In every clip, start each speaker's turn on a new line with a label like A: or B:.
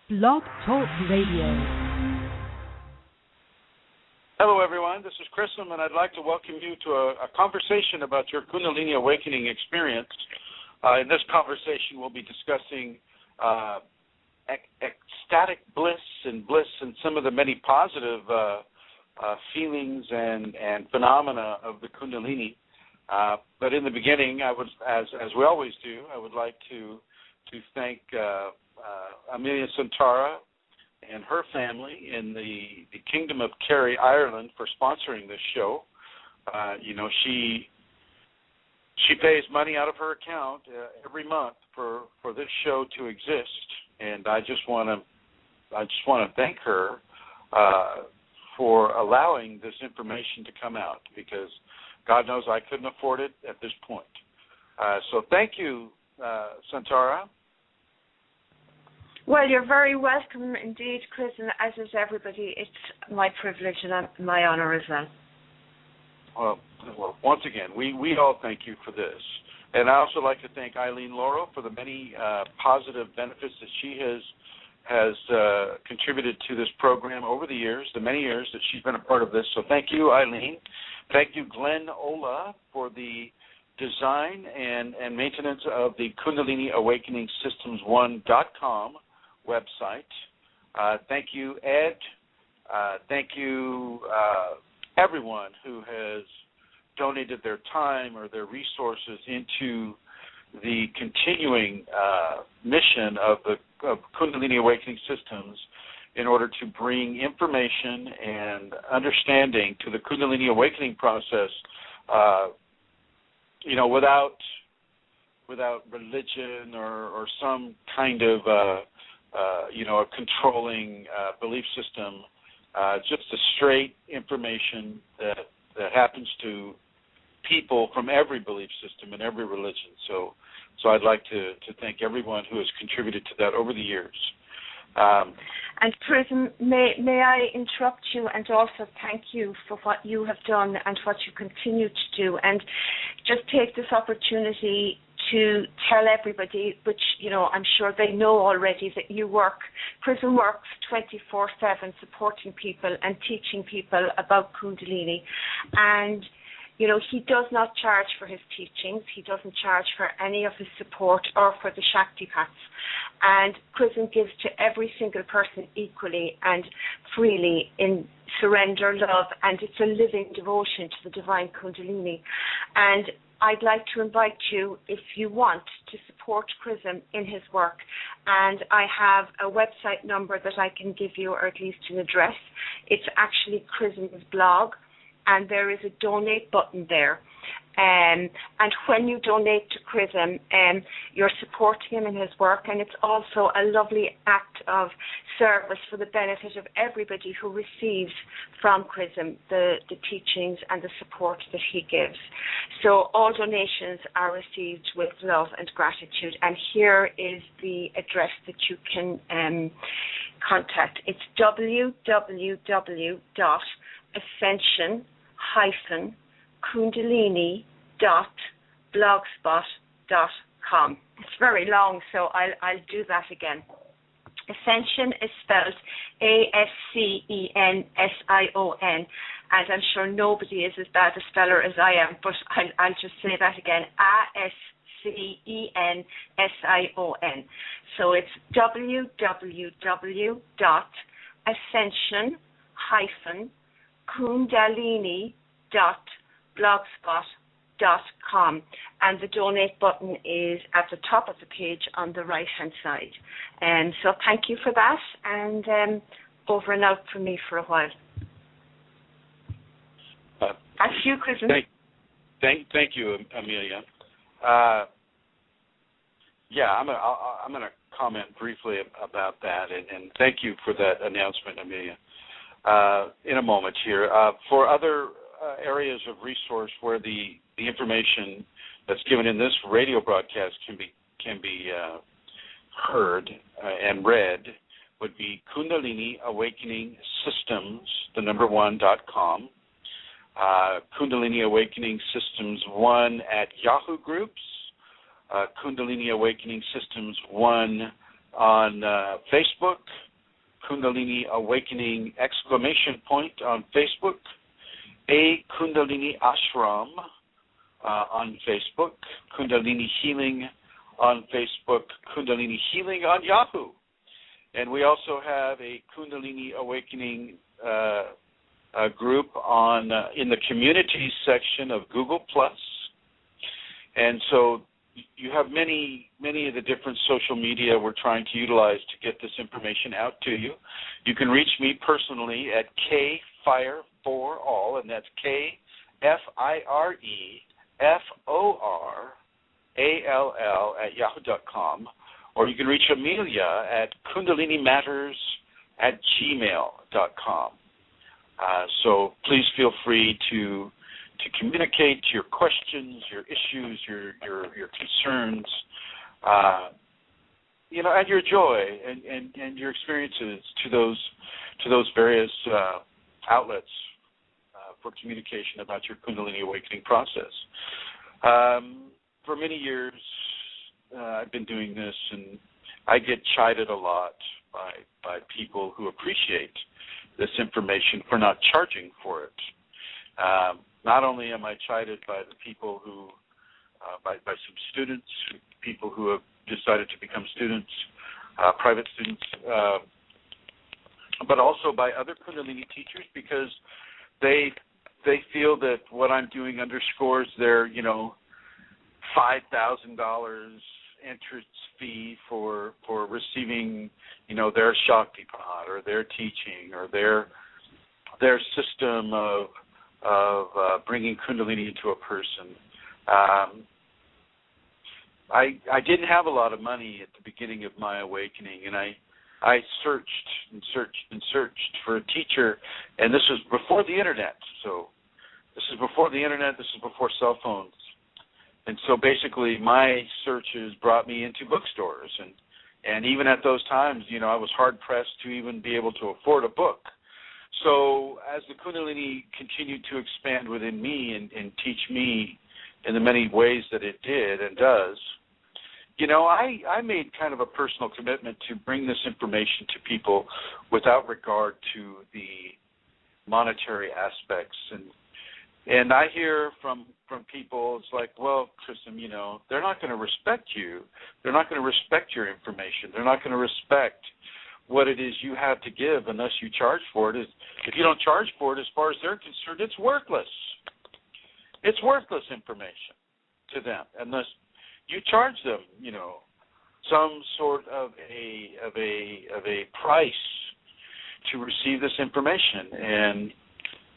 A: BlogTalk Radio.
B: Hello, everyone. This is Chrism, and I'd like to welcome you to a conversation about your Kundalini awakening experience. In this conversation, we'll be discussing ecstatic bliss and some of the many positive feelings and phenomena of the Kundalini. But in the beginning, I would, as we always do, I would like to thank Amelia Santara and her family in the Kingdom of Kerry, Ireland, for sponsoring this show. She pays money out of her account every month for this show to exist, and I just want to thank her for allowing this information to come out, because God knows I couldn't afford it at this point. So thank you, Santara.
C: Well, you're very welcome indeed, Chris, and as is everybody. It's my privilege and my honor as well.
B: Well, once again, we all thank you for this. And I also like to thank Eileen Laurel for the many positive benefits that she has contributed to this program over the years, the many years that she's been a part of this. So thank you, Eileen. Thank you, Glenn Ola, for the design and maintenance of the Kundalini Awakening Systems1.com website. Thank you, Ed. Thank you, everyone who has donated their time or their resources into the continuing mission of Kundalini Awakening Systems in order to bring information and understanding to the Kundalini Awakening process, without religion or some kind of a controlling belief system, just a straight information that happens to people from every belief system and every religion. So I'd like to thank everyone who has contributed to that over the years.
C: And Chrism, may I interrupt you and also thank you for what you have done and what you continue to do, and just take this opportunity to tell everybody, which I'm sure they know already, that Chrism works 24/7 supporting people and teaching people about Kundalini. And he does not charge for his teachings. He doesn't charge for any of his support or for the Shaktipaths. And Chrism gives to every single person equally and freely in surrender, love, and it's a living devotion to the divine Kundalini. And I'd like to invite you, if you want, to support Chrism in his work. And I have a website number that I can give you, or at least an address. It's actually Chrism's blog, and there is a donate button there. And when you donate to Chrism, you're supporting him in his work, and it's also a lovely act of service for the benefit of everybody who receives from Chrism the teachings and the support that he gives. So all donations are received with love and gratitude, and here is the address that you can contact. It's www.ascension-kundalini.blogspot.com. It's very long, so I'll do that again. Ascension is spelled ASCENSION, and I'm sure nobody is as bad a speller as I am, but I'll just say that again, ASCENSION. So it's www.ascension-kundalini.blogspot.com, and the donate button is at the top of the page on the right-hand side. And so thank you for that, and over and out from me for a while. Back to you, Chrism.
B: Thank you, Amelia. I'm going to comment briefly about that, and thank you for that announcement, Amelia. In a moment here. For other areas of resource where the information that's given in this radio broadcast can be heard and read would be Kundalini Awakening Systems, .com, Kundalini Awakening Systems 1 at Yahoo Groups, Kundalini Awakening Systems 1 on Facebook, Kundalini Awakening ! On Facebook, A Kundalini Ashram on Facebook, Kundalini Healing on Facebook, Kundalini Healing on Yahoo. And we also have a Kundalini Awakening group on in the communities section of Google+. And so you have many of the different social media we're trying to utilize to get this information out to you. You can reach me personally at KFire4All, and that's KFIREFORALL at yahoo.com. Or you can reach Amelia at kundalinimatters@gmail.com. So please feel free to communicate your questions, your issues, your concerns, and your joy and your experiences to those various outlets for communication about your Kundalini awakening process. For many years, I've been doing this, and I get chided a lot by people who appreciate this information for not charging for it. Not only am I chided by the people who, by some students, people who have decided to become students, private students, but also by other Kundalini teachers, because they feel that what I'm doing underscores their, $5,000 entrance fee for receiving, their Shakti pod or their teaching or their system of bringing Kundalini into a person. I didn't have a lot of money at the beginning of my awakening, and I searched and searched and searched for a teacher, and this was before the internet. So this is before the internet. This is before cell phones. And so basically my searches brought me into bookstores, and even at those times, I was hard-pressed to even be able to afford a book. So as the Kundalini continued to expand within me and teach me in the many ways that it did and does, I made kind of a personal commitment to bring this information to people without regard to the monetary aspects. And I hear from people, it's like, well, Chrism, they're not going to respect you. They're not going to respect your information. They're not going to respect what it is you have to give unless you charge for it. If you don't charge for it, as far as they're concerned, it's worthless. It's worthless information to them unless you charge them, some sort of a price to receive this information.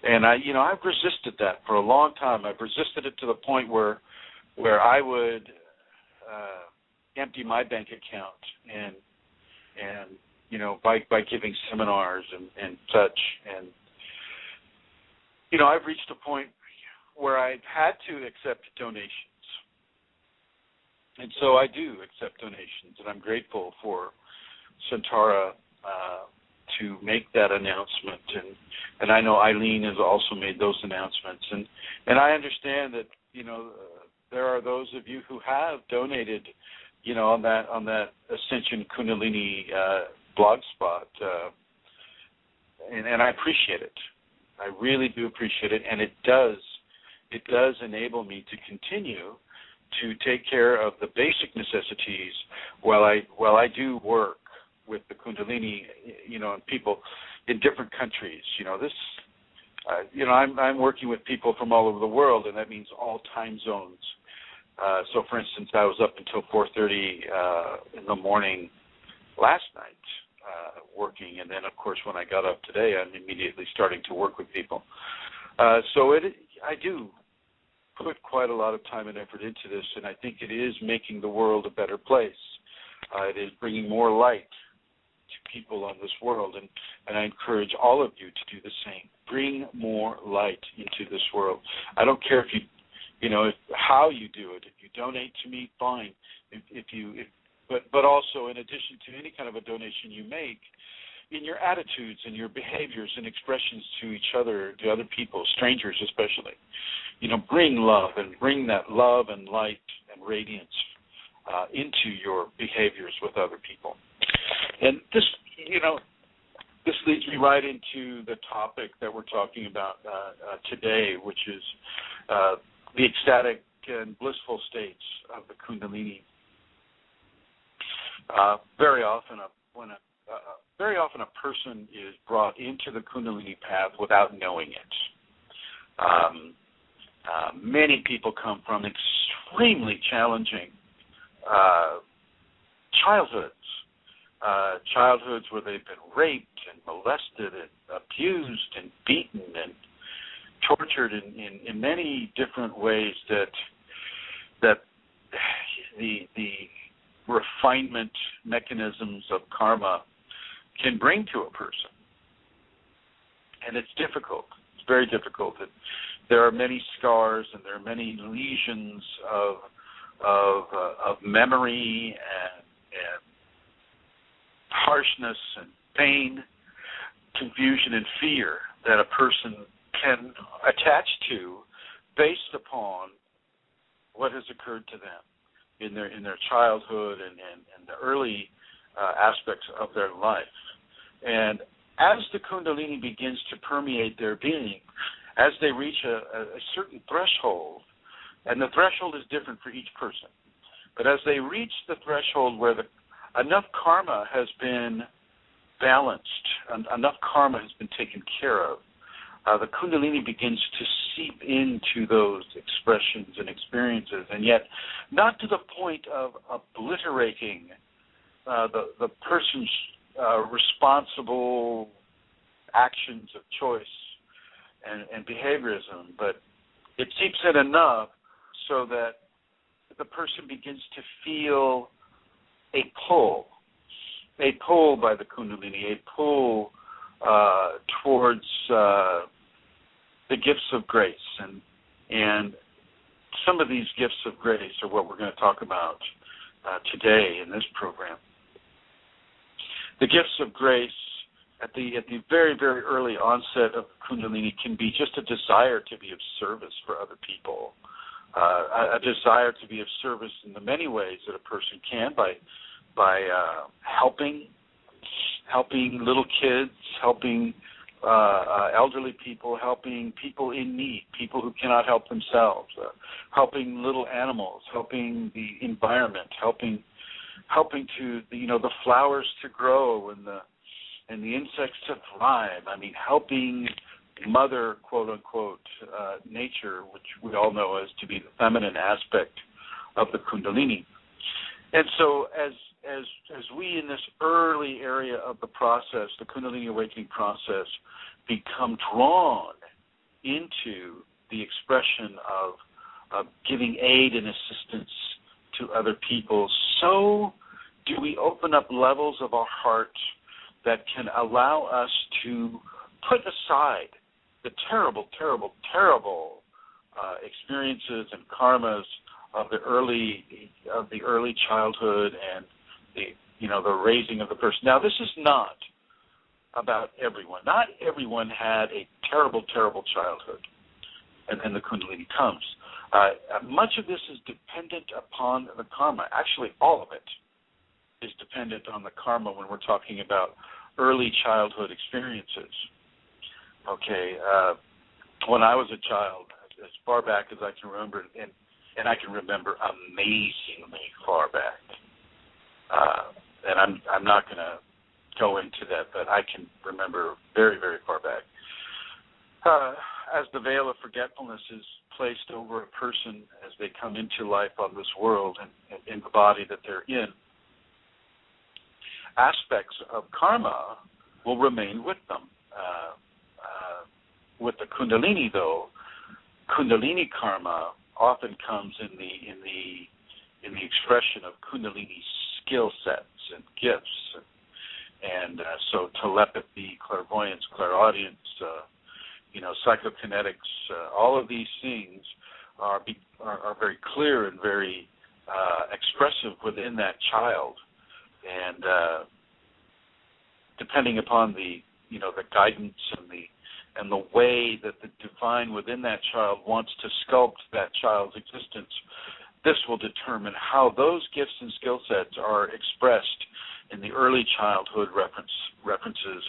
B: And I've resisted that for a long time. I've resisted it to the point where I would empty my bank account and by giving seminars and such. And I've reached a point where I've had to accept donations. And so I do accept donations, and I'm grateful for Santara to make that announcement, and I know Eileen has also made those announcements, and I understand that there are those of you who have donated, on that Ascension Kunalini blog spot, and I appreciate it. I really do appreciate it, and it does enable me to continue to take care of the basic necessities while I do work with the Kundalini, and people in different countries. I'm working with people from all over the world, and that means all time zones. So, for instance, I was up until 4:30 in the morning last night working, and then, of course, when I got up today, I'm immediately starting to work with people. I do put quite a lot of time and effort into this, and I think it is making the world a better place. It is bringing more light to people on this world, and I encourage all of you to do the same. Bring more light into this world. I don't care if how you do it. If you donate to me, fine. But also, in addition to any kind of a donation you make, in your attitudes and your behaviors and expressions to each other, to other people, strangers especially, bring love and bring that love and light and radiance into your behaviors with other people. And this, this leads me right into the topic that we're talking about today, which is the ecstatic and blissful states of the Kundalini. Very often, a person is brought into the Kundalini path without knowing it. Many people come from extremely challenging childhoods where they've been raped and molested and abused and beaten and tortured in many different ways that the refinement mechanisms of karma can bring to a person. And it's difficult. It's very difficult. There are many scars and there are many lesions of memory and harshness and pain, confusion and fear that a person can attach to based upon what has occurred to them in their childhood and the early aspects of their life. And as the Kundalini begins to permeate their being, as they reach a certain threshold, and the threshold is different for each person, but as they reach the threshold where enough karma has been balanced, enough karma has been taken care of, the Kundalini begins to seep into those expressions and experiences, and yet not to the point of obliterating the person's responsible actions of choice and behaviorism, but it seeps in enough so that the person begins to feel a pull by the Kundalini, a pull towards the gifts of grace, and some of these gifts of grace are what we're going to talk about today in this program. The gifts of grace at the very, very early onset of Kundalini can be just a desire to be of service for other people, a desire to be of service in the many ways that a person can by helping little kids, helping elderly people, helping people in need, people who cannot help themselves, helping little animals, helping the environment, helping to the flowers to grow and the insects to thrive. I mean, helping mother, quote unquote, nature, which we all know as to be the feminine aspect of the Kundalini. And so as we in this early area of the process, the Kundalini awakening process, become drawn into the expression of giving aid and assistance to other people, so do we open up levels of our heart that can allow us to put aside the terrible, terrible, terrible experiences and karmas of the early childhood and the raising of the person. Now, this is not about everyone. Not everyone had a terrible, terrible childhood, and then the Kundalini comes. Much of this is dependent upon the karma. Actually, all of it is dependent on the karma when we're talking about early childhood experiences. Okay, when I was a child, as far back as I can remember, and I can remember amazingly far back, and I'm not going to go into that, but I can remember very, very far back. As the veil of forgetfulness is placed over a person as they come into life on this world and in the body that they're in, aspects of karma will remain with them. With the Kundalini, though, Kundalini karma often comes in the expression of Kundalini skill sets and gifts, and so telepathy, clairvoyance, clairaudience, psychokinetics, all of these things are very clear and very expressive within that child, and depending upon the guidance and the way that the divine within that child wants to sculpt that child's existence, this will determine how those gifts and skill sets are expressed in the early childhood references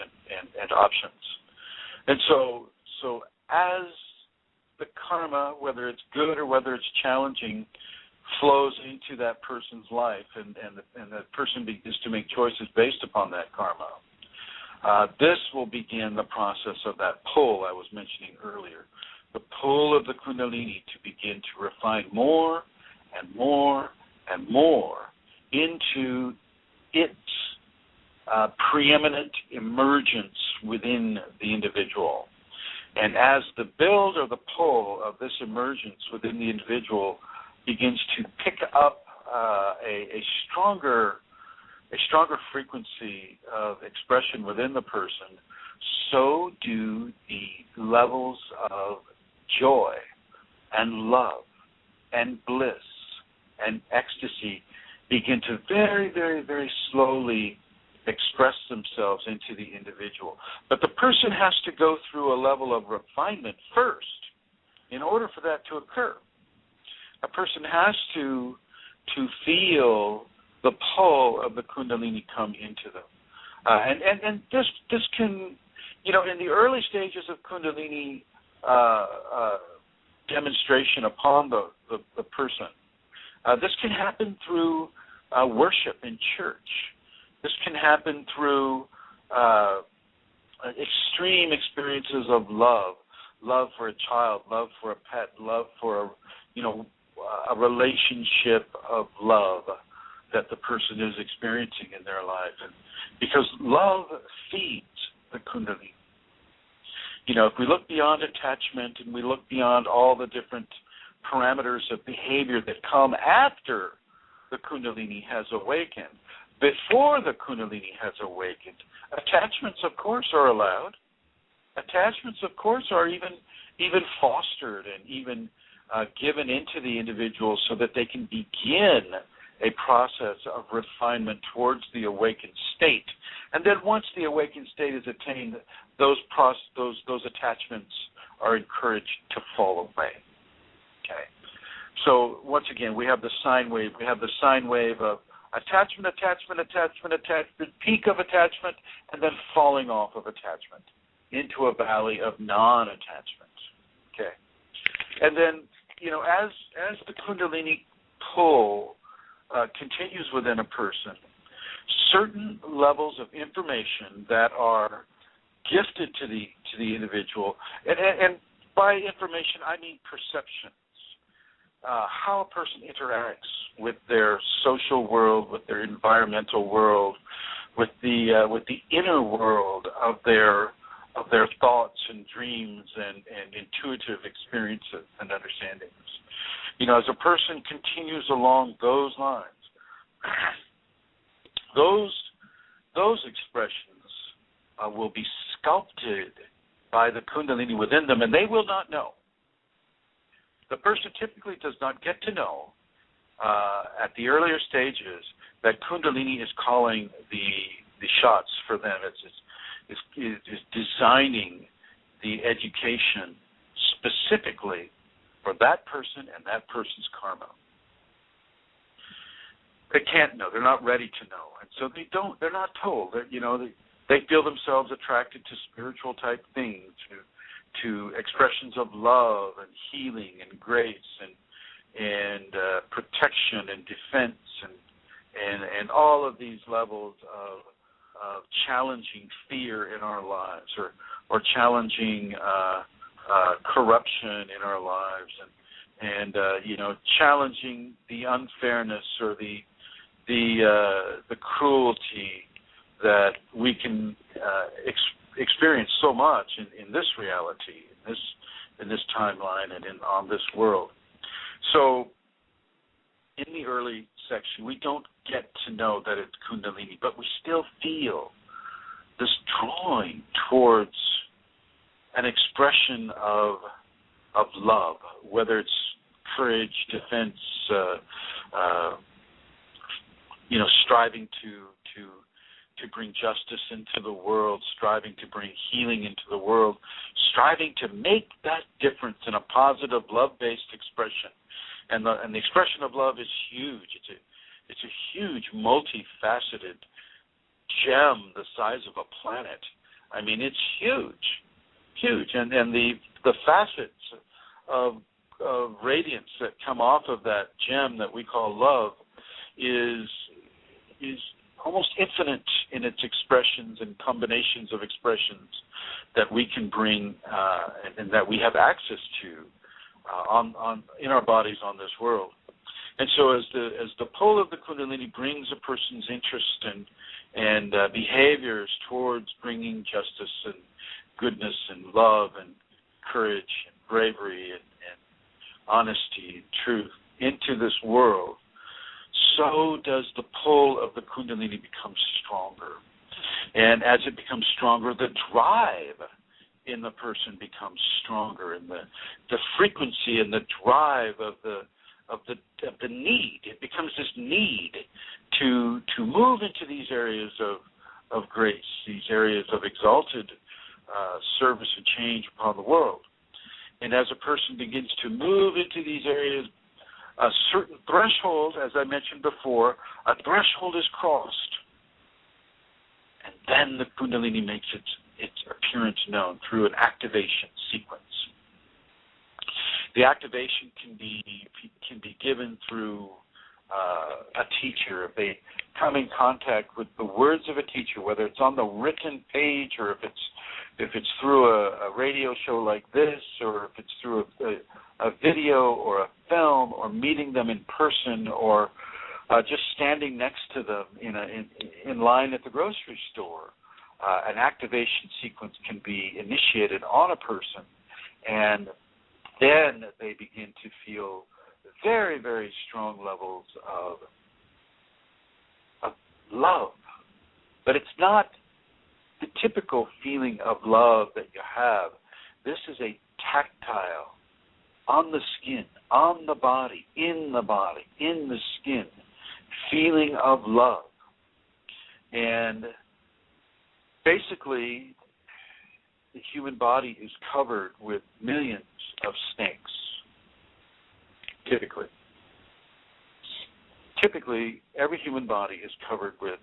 B: and options. And so as the karma, whether it's good or whether it's challenging, flows into that person's life, and that person begins to make choices based upon that karma, this will begin the process of that pull I was mentioning earlier, the pull of the Kundalini to begin to refine more and more and more into its preeminent emergence within the individual. And as the build or the pull of this emergence within the individual begins to pick up a stronger frequency of expression within the person, so do the levels of joy and love and bliss and ecstasy begin to very, very, very slowly express themselves into the individual. But the person has to go through a level of refinement first in order for that to occur. A person has to feel the pull of the Kundalini come into them. And this can, in the early stages of Kundalini demonstration upon the person, this can happen through worship in church. This can happen through extreme experiences of love for a child, love for a pet, love for a relationship of love that the person is experiencing in their life. And because love feeds the Kundalini. If we look beyond attachment and we look beyond all the different parameters of behavior that come after the Kundalini has awakened, before the Kunalini has awakened, attachments, of course, are allowed. Attachments, of course, are even fostered and even given into the individual so that they can begin a process of refinement towards the awakened state. And then once the awakened state is attained, those attachments are encouraged to fall away. Okay. So once again, we have the sine wave. We have the sine wave of attachment, peak of attachment, and then falling off of attachment into a valley of non-attachment. Okay. And then, as the Kundalini pull continues within a person, certain levels of information that are gifted to the individual, and by information I mean perceptions, how a person interacts with their social world, with their environmental world, with the inner world of their thoughts and dreams and intuitive experiences and understandings. As a person continues along those lines, those expressions will be sculpted by the Kundalini within them, and they will not know. The person typically does not get to know at the earlier stages that Kundalini is calling the shots for them. It's designing the education specifically for that person and that person's karma. They can't know. They're not ready to know, and so they're not told. They feel themselves attracted to spiritual type things, to expressions of love and healing and grace and protection and defense and all of these levels of challenging fear in our lives or challenging corruption in our lives and challenging the unfairness or the cruelty that we can experience so much in this reality, in this timeline, and on this world. So, in the early section, we don't get to know that it's Kundalini, but we still feel this drawing towards an expression of love, whether it's courage, defense, striving to bring justice into the world, striving to bring healing into the world, striving to make that difference in a positive, love-based expression. And the expression of love is huge. It's a huge, multifaceted gem the size of a planet. I mean, it's huge. And the facets of radiance that come off of that gem that we call love is almost infinite in its expressions and combinations of expressions that we can bring and that we have access to in our bodies on this world. And so as the pull of the Kundalini brings a person's interest and behaviors towards bringing justice and goodness and love and courage and bravery and honesty and truth into this world, so does the pull of the Kundalini become stronger. And as it becomes stronger, the drive in the person becomes stronger, and the frequency and the drive of the need. It becomes this need to move into these areas of grace, these areas of exalted service and change upon the world. And as a person begins to move into these areas, a certain threshold, as I mentioned before, a threshold is crossed. And then the Kundalini makes its appearance known through an activation sequence. The activation can be given through a teacher. If they come in contact with the words of a teacher, whether it's on the written page or if it's through a radio show like this, or if it's through a video or a film, or meeting them in person, or just standing next to them in line at the grocery store, an activation sequence can be initiated on a person, and then they begin to feel very, very strong levels of love. But it's not the typical feeling of love that you have. This is a tactile, on the skin, on the body, in the skin, feeling of love. And basically, the human body is covered with millions of snakes, typically. Typically, every human body is covered with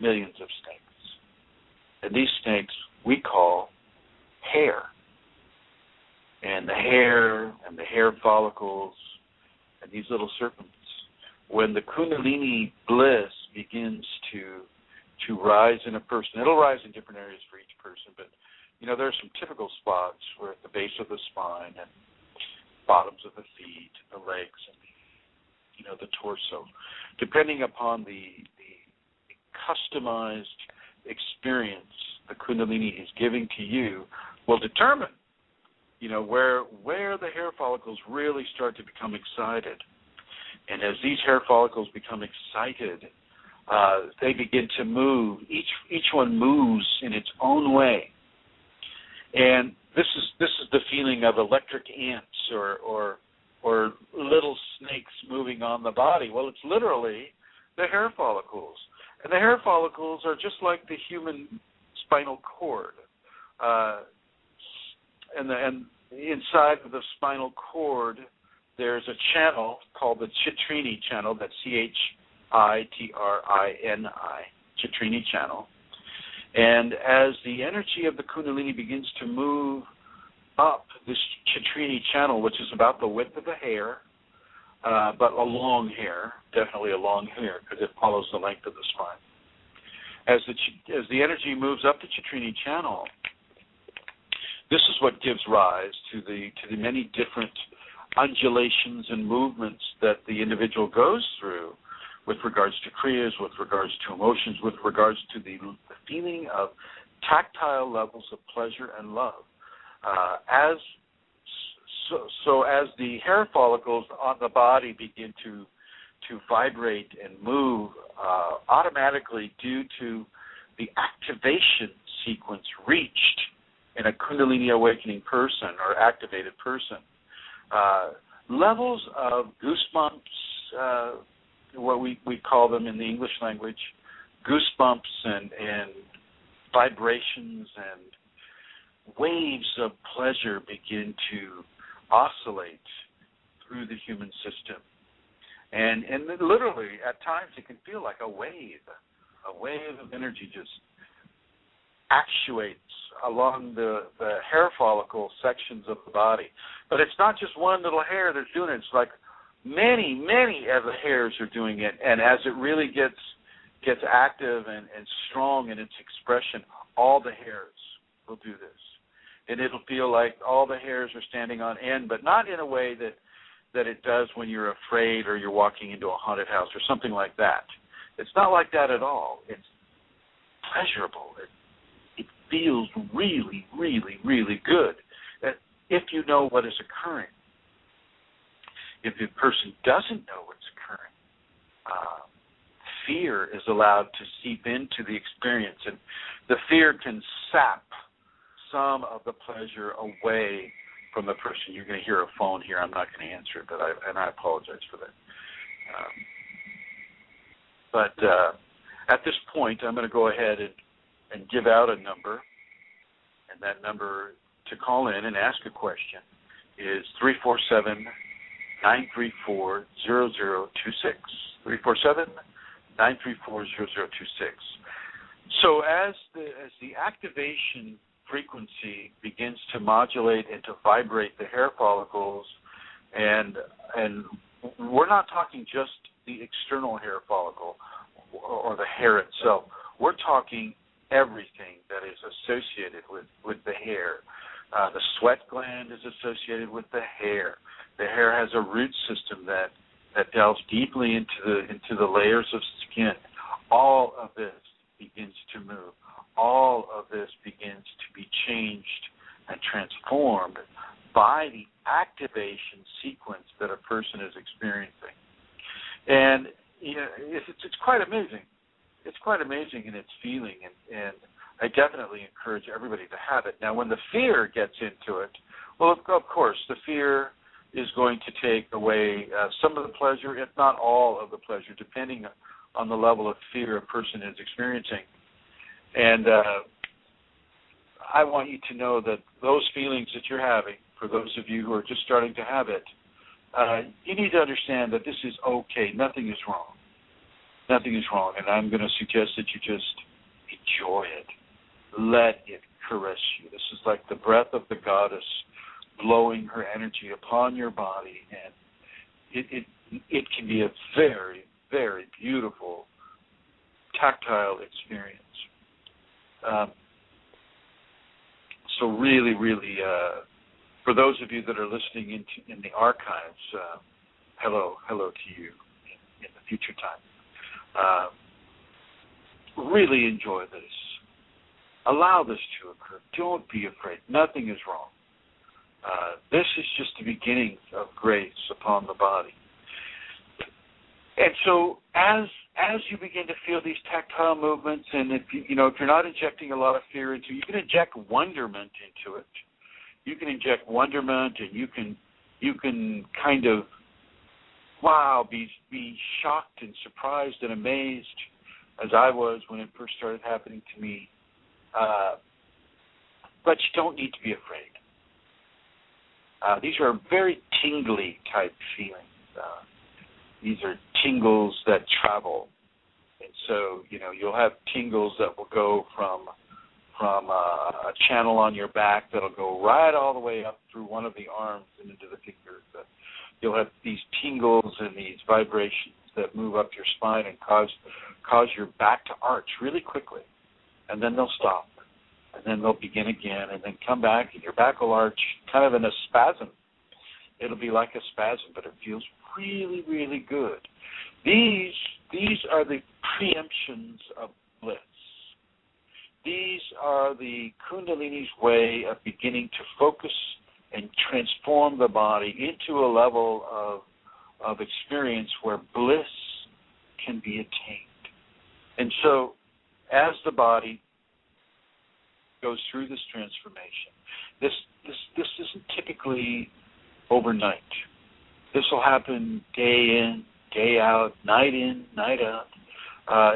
B: millions of snakes. And these snakes we call hair. And the hair follicles, and these little serpents. When the Kundalini bliss begins to rise in a person, it'll rise in different areas for each person, but there are some typical spots where at the base of the spine and bottoms of the feet, the legs, and the torso. Depending upon the customized experience the Kundalini is giving to you, will determine where the hair follicles really start to become excited. And as these hair follicles become excited, they begin to move. Each one moves in its own way. And this is the feeling of electric ants or little snakes moving on the body. Well, it's literally the hair follicles. And the hair follicles are just like the human spinal cord. And inside of the spinal cord, there's a channel called the Chitrini channel. That's Chitrini, Chitrini channel. And as the energy of the Kundalini begins to move up this Chitrini channel, which is about the width of a hair, but a long hair, definitely a long hair, because it follows the length of the spine. As the energy moves up the Chitrini channel, this is what gives rise to the many different undulations and movements that the individual goes through with regards to kriyas, with regards to emotions, with regards to the feeling of tactile levels of pleasure and love. As the hair follicles on the body begin to vibrate and move automatically due to the activation sequence reached in a Kundalini awakening person or activated person, levels of goosebumps, what we call them in the English language, goosebumps and vibrations and waves of pleasure begin to oscillate through the human system. And literally, at times, it can feel like a wave of energy just actuates along the hair follicle sections of the body. But it's not just one little hair that's doing it. It's like many of the hairs are doing it. And as it really gets active and strong in its expression, all the hairs will do this. And it'll feel like all the hairs are standing on end, but not in a way that it does when you're afraid or you're walking into a haunted house or something like that. It's not like that at all. It's pleasurable. It feels really, really, really good if you know what is occurring. If the person doesn't know what's occurring, fear is allowed to seep into the experience, and the fear can sap some of the pleasure away from the person. You're going to hear a phone here. I'm not going to answer it, and I apologize for that. But at this point, I'm going to go ahead and give out a number, and that number to call in and ask a question is 347-934-0026. 347-934-0026. So as the activation frequency begins to modulate and to vibrate the hair follicles, and we're not talking just the external hair follicle or the hair itself. We're talking everything that is associated with the hair. The sweat gland is associated with the hair. The hair has a root system that delves deeply into the layers of skin. All of this begins to move. All of this begins to be changed and transformed by the activation sequence that a person is experiencing. And it's quite amazing. It's quite amazing in its feeling, and I definitely encourage everybody to have it. Now, when the fear gets into it, well, of course, the fear is going to take away some of the pleasure, if not all of the pleasure, depending on the level of fear a person is experiencing. And I want you to know that those feelings that you're having, for those of you who are just starting to have it, you need to understand that this is okay. Nothing is wrong. Nothing is wrong. And I'm going to suggest that you just enjoy it. Let it caress you. This is like the breath of the goddess blowing her energy upon your body. And it can be a very, very beautiful tactile experience. So really, really, for those of you that are listening in the archives, hello to you in the future time. Really enjoy this. Allow this to occur. Don't be afraid. Nothing is wrong. This is just the beginning of grace upon the body. And so as you begin to feel these tactile movements, and if you're not injecting a lot of fear into it, you can inject wonderment into it. You can inject wonderment, and you can kind of be shocked and surprised and amazed, as I was when it first started happening to me. But you don't need to be afraid. These are very tingly type feelings. These are tingles that travel. And so, you'll have tingles that will go from a channel on your back that'll go right all the way up through one of the arms and into the fingers. You'll have these tingles and these vibrations that move up your spine and cause your back to arch really quickly. And then they'll stop. And then they'll begin again and then come back, and your back will arch kind of in a spasm. It'll be like a spasm, but it feels really, really good. These are the preemptions of bliss. These are the Kundalini's way of beginning to focus and transform the body into a level of experience where bliss can be attained. And so, as the body goes through this transformation, this isn't typically overnight. This will happen day in, day out, night in, night out.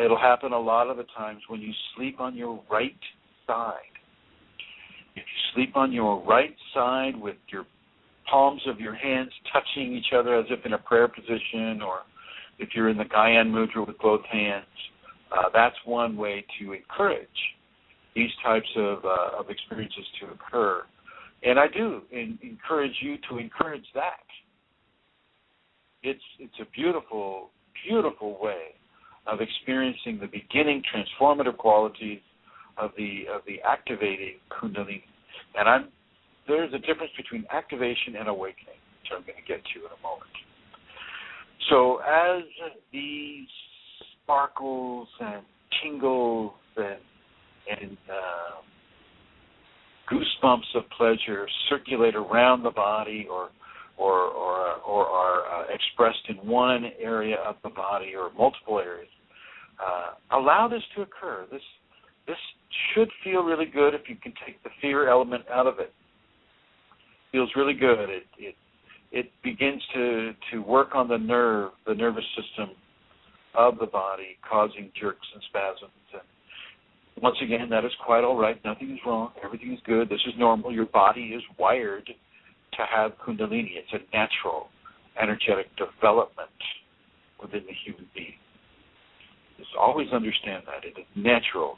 B: It'll happen a lot of the times when you sleep on your right side. If you sleep on your right side with your palms of your hands touching each other as if in a prayer position, or if you're in the Gyan Mudra with both hands. That's one way to encourage these types of experiences to occur. And I do encourage you to encourage that. It's a beautiful, beautiful way of experiencing the beginning transformative qualities of the activating Kundalini. And there's a difference between activation and awakening, which I'm going to get to in a moment. So as these sparkles and tingles and goosebumps of pleasure circulate around the body, or are expressed in one area of the body or multiple areas, allow this to occur. This should feel really good if you can take the fear element out of it. Feels really good. It begins to work on the nervous system of the body, causing jerks and spasms. And once again, that is quite all right. Nothing is wrong. Everything is good. This is normal. Your body is wired to have Kundalini. It's a natural, energetic development within the human being. Just always understand that. It is natural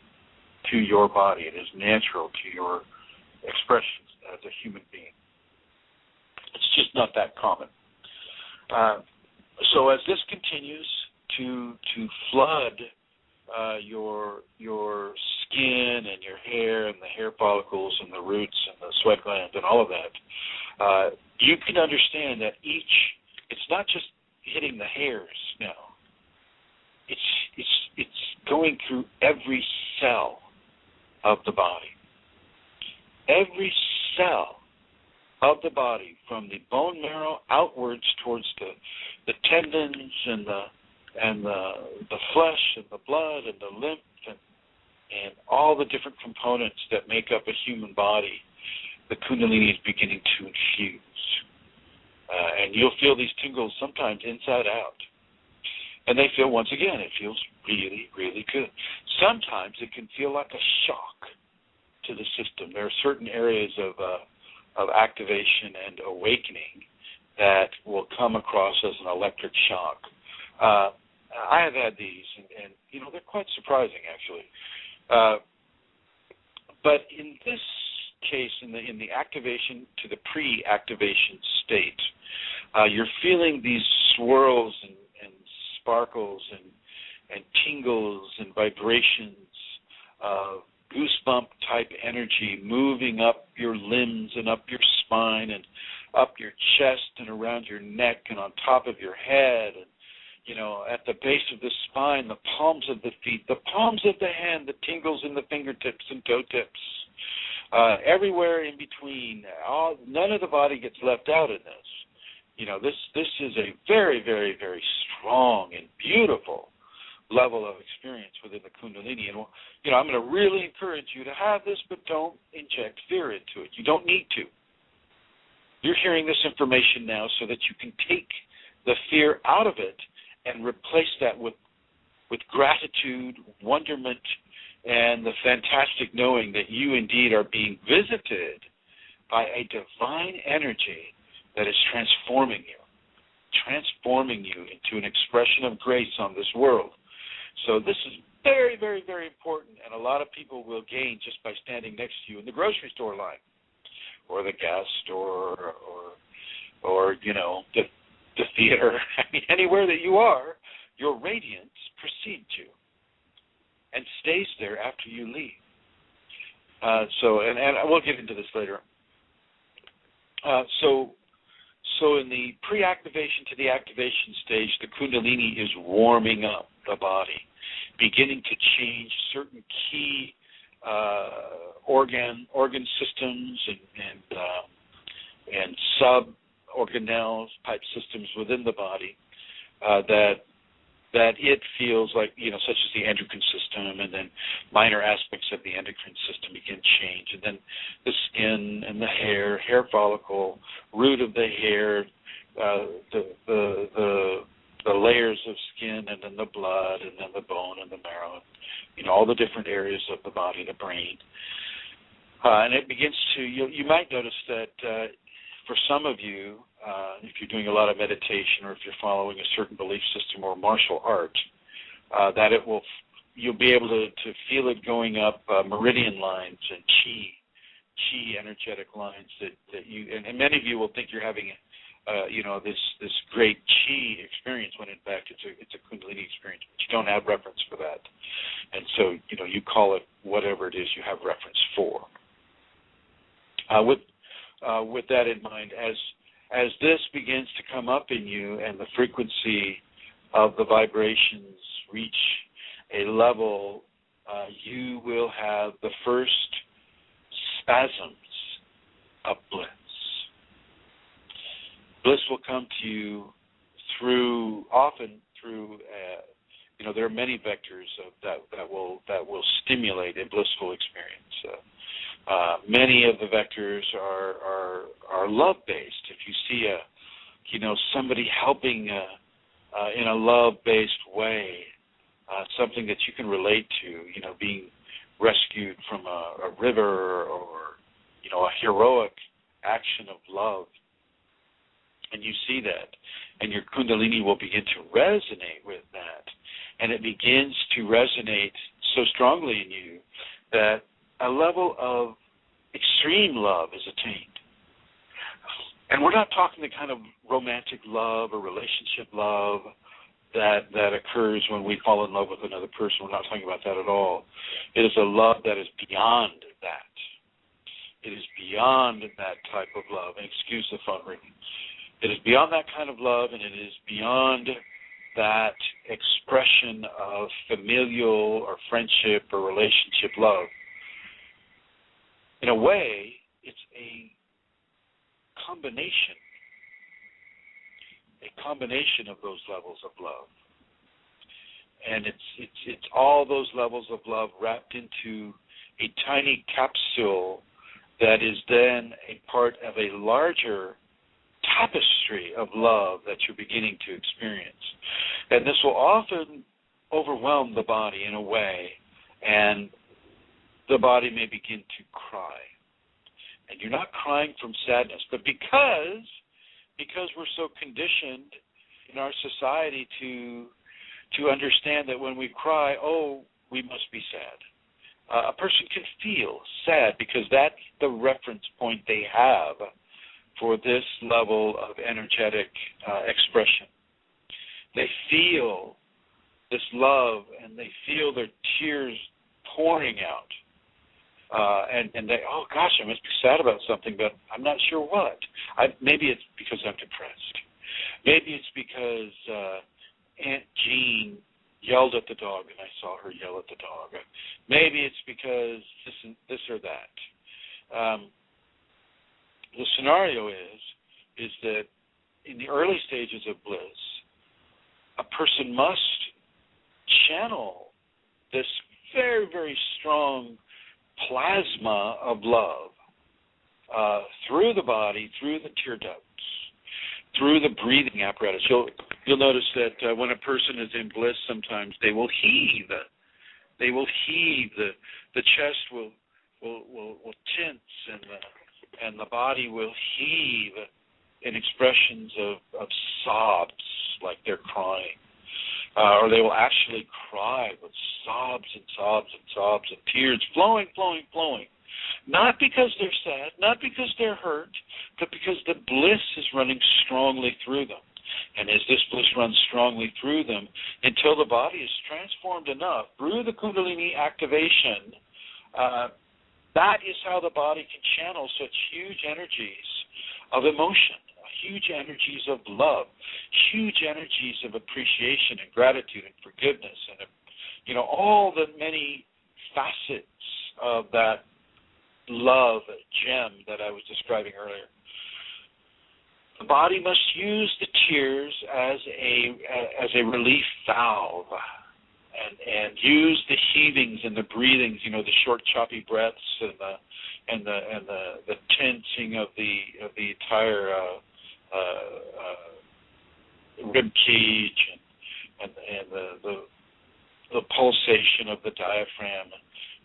B: to your body. It is natural to your expressions as a human being. It's just not that common. So as this continues to flood your skin and your hair and the hair follicles and the roots and the sweat glands and all of that, you can understand that it's not just hitting the hairs now. It's going through every cell of the body. Every cell of the body, from the bone marrow outwards towards the tendons and the flesh and the blood and the lymph and all the different components that make up a human body, the Kundalini is beginning to infuse. And you'll feel these tingles sometimes inside out. And they feel, once again, it feels really, really good. Sometimes it can feel like a shock to the system. There are certain areas of activation and awakening that will come across as an electric shock. I have had these, and they're quite surprising, actually. But in this case, in the activation to the pre-activation state, you're feeling these swirls and sparkles and tingles and vibrations of goosebump-type energy moving up your limbs and up your spine and up your chest and around your neck and on top of your head and, at the base of the spine, the palms of the feet, the palms of the hand, the tingles in the fingertips and toe tips, everywhere in between. None of the body gets left out in this. This is a very, very, very strong and beautiful level of experience within the Kundalini. And, I'm going to really encourage you to have this, but don't inject fear into it. You don't need to. You're hearing this information now so that you can take the fear out of it and replace that with gratitude, wonderment, and the fantastic knowing that you indeed are being visited by a divine energy that is transforming you into an expression of grace on this world. So this is very, very, very important, and a lot of people will gain just by standing next to you in the grocery store line, or the gas store, or the theater. I mean, anywhere that you are, your radiance precedes you and stays there after you leave. So we'll get into this later. So in the pre-activation to the activation stage, the Kundalini is warming up the body, beginning to change certain key organ systems and sub-organelles type systems within the body that it feels like, such as the endocrine system, and then minor aspects of the endocrine system begin to change, and then the skin and the hair follicle, root of the hair, the layers of skin, and then the blood, and then the bone and the marrow, all the different areas of the body, the brain. And it begins to, you might notice that for some of you, if you're doing a lot of meditation or if you're following a certain belief system or martial art, that you'll be able to feel it going up meridian lines and chi energetic lines that you, and many of you will think you're having this great chi experience when in fact it's a Kundalini experience, but you don't have reference for that, and so you call it whatever it is you have reference for. With that in mind, as this begins to come up in you and the frequency of the vibrations reach a level, you will have the first spasms of bliss. Bliss will come to you often through there are many vectors that will stimulate a blissful experience. Many of the vectors are love-based. If you see somebody helping in a love-based way, something that you can relate to, being rescued from a river or a heroic action of love, and you see that, and your Kundalini will begin to resonate with that, and it begins to resonate so strongly in you that a level of extreme love is attained. And we're not talking the kind of romantic love or relationship love that occurs when we fall in love with another person. We're not talking about that at all. It is a love that is beyond that. It is beyond that type of love. And excuse the phone ringing. It is beyond that kind of love, and it is beyond that expression of familial or friendship or relationship love. In a way, it's a combination of those levels of love. And it's all those levels of love wrapped into a tiny capsule that is then a part of a larger tapestry of love that you're beginning to experience. And this will often overwhelm the body in a way, and the body may begin to cry. And you're not crying from sadness, but because we're so conditioned in our society to understand that when we cry, we must be sad. A person can feel sad because that's the reference point they have for this level of energetic expression. They feel this love and they feel their tears pouring out. And they, oh gosh, I must be sad about something, but I'm not sure what. Maybe it's because I'm depressed. Maybe it's because Aunt Jean yelled at the dog and I saw her yell at the dog. Maybe it's because this or that. The scenario is that in the early stages of bliss, a person must channel this very, very strong plasma of love through the body, through the tear ducts, through the breathing apparatus. You'll notice that when a person is in bliss, sometimes they will heave. They will heave. The chest will tense, and the body will heave in expressions of sobs, like they're crying. Or they will actually cry with sobs and sobs and sobs and tears flowing, flowing, flowing. Not because they're sad, not because they're hurt, but because the bliss is running strongly through them. And as this bliss runs strongly through them, until the body is transformed enough through the Kundalini activation, that is how the body can channel such huge energies of emotion, huge energies of love, huge energies of appreciation and gratitude and forgiveness, and all the many facets of that love gem that I was describing earlier. The body must use the tears as a relief valve, and use the heavings and the breathings, the short choppy breaths and the tensing of the entire rib cage and the pulsation of the diaphragm.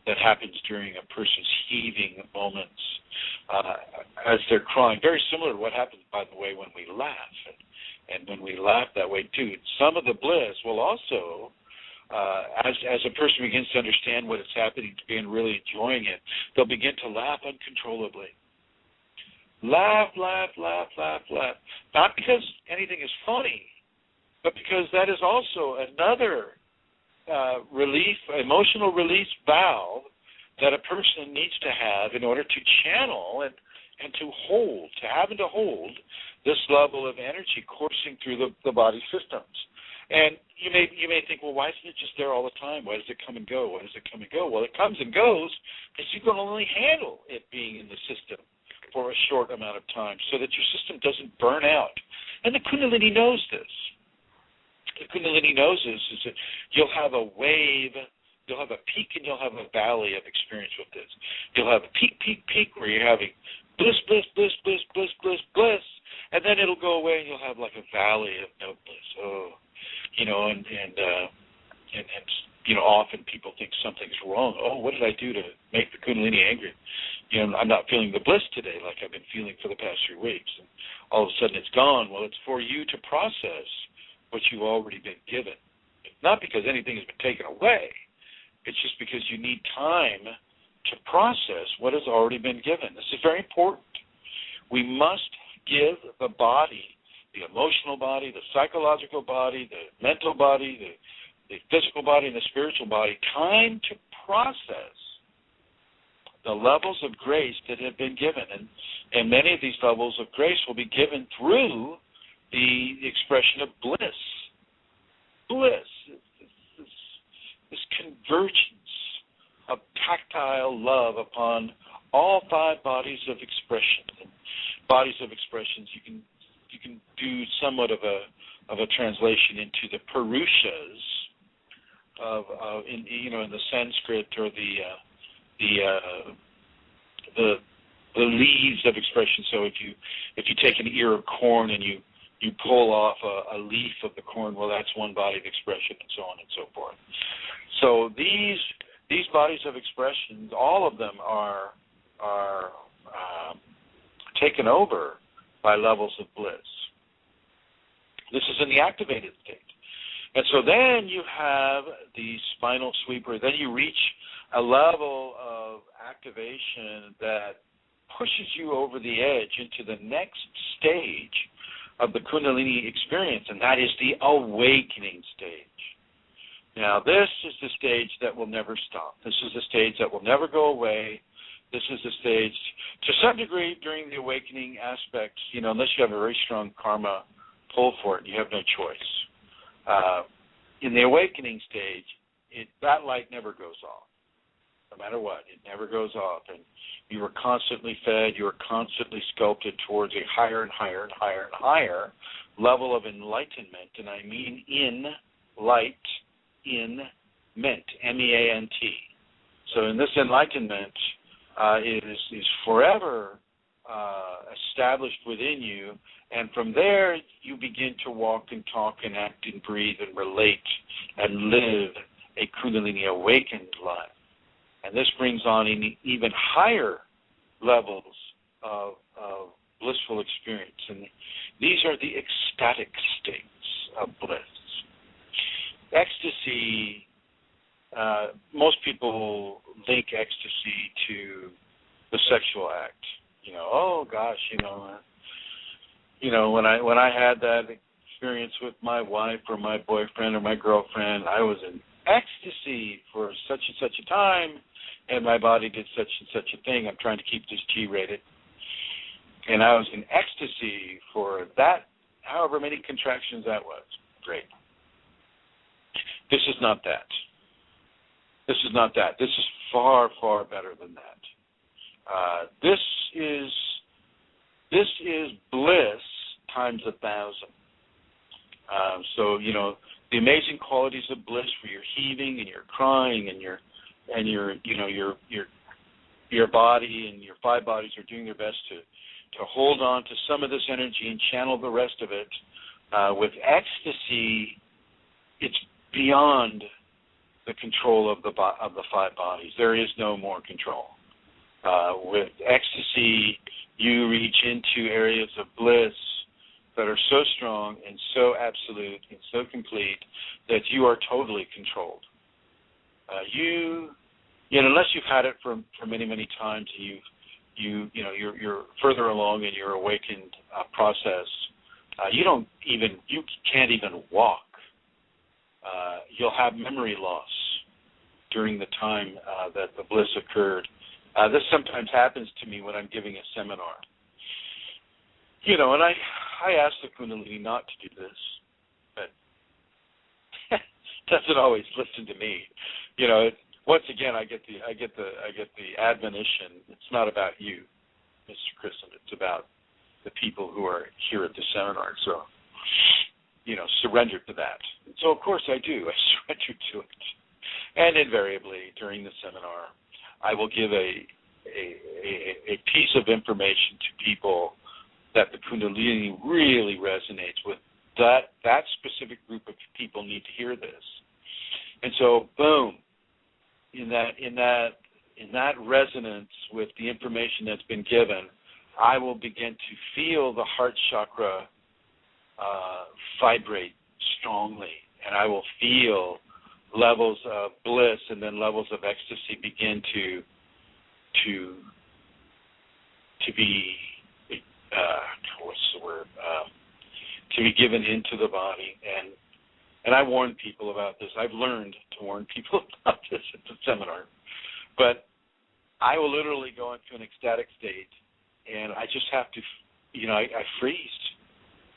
B: that happens during a person's heaving moments as they're crying. Very similar to what happens, by the way, when we laugh. And when we laugh that way, too, some of the bliss will also, as a person begins to understand what is happening to be and really enjoying it, they'll begin to laugh uncontrollably. Laugh, laugh, laugh, laugh, laugh. Not because anything is funny, but because that is also another emotional release valve that a person needs to have in order to channel and to hold, to hold this level of energy coursing through the body systems. And you may think, well, why isn't it just there all the time? Why does it come and go? Why does it come and go? Well, it comes and goes because you can only handle it being in the system for a short amount of time so that your system doesn't burn out. And the Kundalini knows this. The Kundalini knows this, is that you'll have a wave, you'll have a peak and you'll have a valley of experience with this. You'll have a peak, peak, peak where you're having bliss, bliss, bliss, bliss, bliss, bliss, bliss, and then it'll go away and you'll have like a valley of no bliss. Oh, and often people think something's wrong. Oh, what did I do to make the Kundalini angry? I'm not feeling the bliss today like I've been feeling for the past 3 weeks. And all of a sudden it's gone. Well, it's for you to process what you've already been given. Not because anything has been taken away. It's just because you need time to process what has already been given. This is very important. We must give the body, the emotional body, the psychological body, the mental body, the physical body, and the spiritual body, time to process the levels of grace that have been given. And many of these levels of grace will be given through the expression of bliss. Bliss, this convergence of tactile love upon all 5 bodies of expression. And bodies of expressions, you can do somewhat of a translation into the Purushas in the Sanskrit, or the leaves of expression. So if you take an ear of corn and you pull off a leaf of the corn, well, that's one body of expression, and so on and so forth. So these bodies of expression, all of them are taken over by levels of bliss. This is in the activated state. And so then you have the spinal sweeper. Then you reach a level of activation that pushes you over the edge into the next stage of the Kundalini experience, and that is the awakening stage. Now, this is the stage that will never stop. This is the stage that will never go away. This is the stage, to some degree, during the awakening aspect, unless you have a very strong karma pull for it, you have no choice. In the awakening stage, that light never goes off. No matter what, it never goes off. And you are constantly fed, you are constantly sculpted towards a higher and higher and higher and higher level of enlightenment. And I mean in-light-in-ment, M-E-A-N-T. So in this enlightenment, it is forever established within you, and from there you begin to walk and talk and act and breathe and relate and live a Kundalini awakened life. And this brings on even higher levels of blissful experience. And these are the ecstatic states of bliss. Ecstasy, most people link ecstasy to the sexual act. Oh gosh, when I had that experience with my wife or my boyfriend or my girlfriend, I was in ecstasy for such and such a time, and my body did such and such a thing. I'm trying to keep this G-rated. And I was in ecstasy for that, however many contractions that was. Great. This is not that. This is not that. This is far, far better than that. This is bliss times 1,000. So the amazing qualities of bliss, where you're heaving and you're crying and your body and your 5 bodies are doing their best to hold on to some of this energy and channel the rest of it. With ecstasy, it's beyond the control of the five bodies. There is no more control. With ecstasy, you reach into areas of bliss that are so strong and so absolute and so complete that you are totally controlled. Unless you've had it for many, many times, you're further along in your awakened process. You can't even walk. You'll have memory loss during the time that the bliss occurred. This sometimes happens to me when I'm giving a seminar. And I ask the Kundalini not to do this, but doesn't always listen to me. Once again, I get the admonition. It's not about you, Mr. Chrism. It's about the people who are here at the seminar. So, surrender to that. And so, of course, I do. I surrender to it. And invariably, during the seminar, I will give a piece of information to people that the Kundalini really resonates with. That specific group of people need to hear this. And so, boom, in that resonance with the information that's been given, I will begin to feel the heart chakra vibrate strongly, and I will feel levels of bliss and then levels of ecstasy begin to be to be given into the body. And I warn people about this. I've learned to warn people about this at the seminar. But I will literally go into an ecstatic state, and I just have to, I freeze.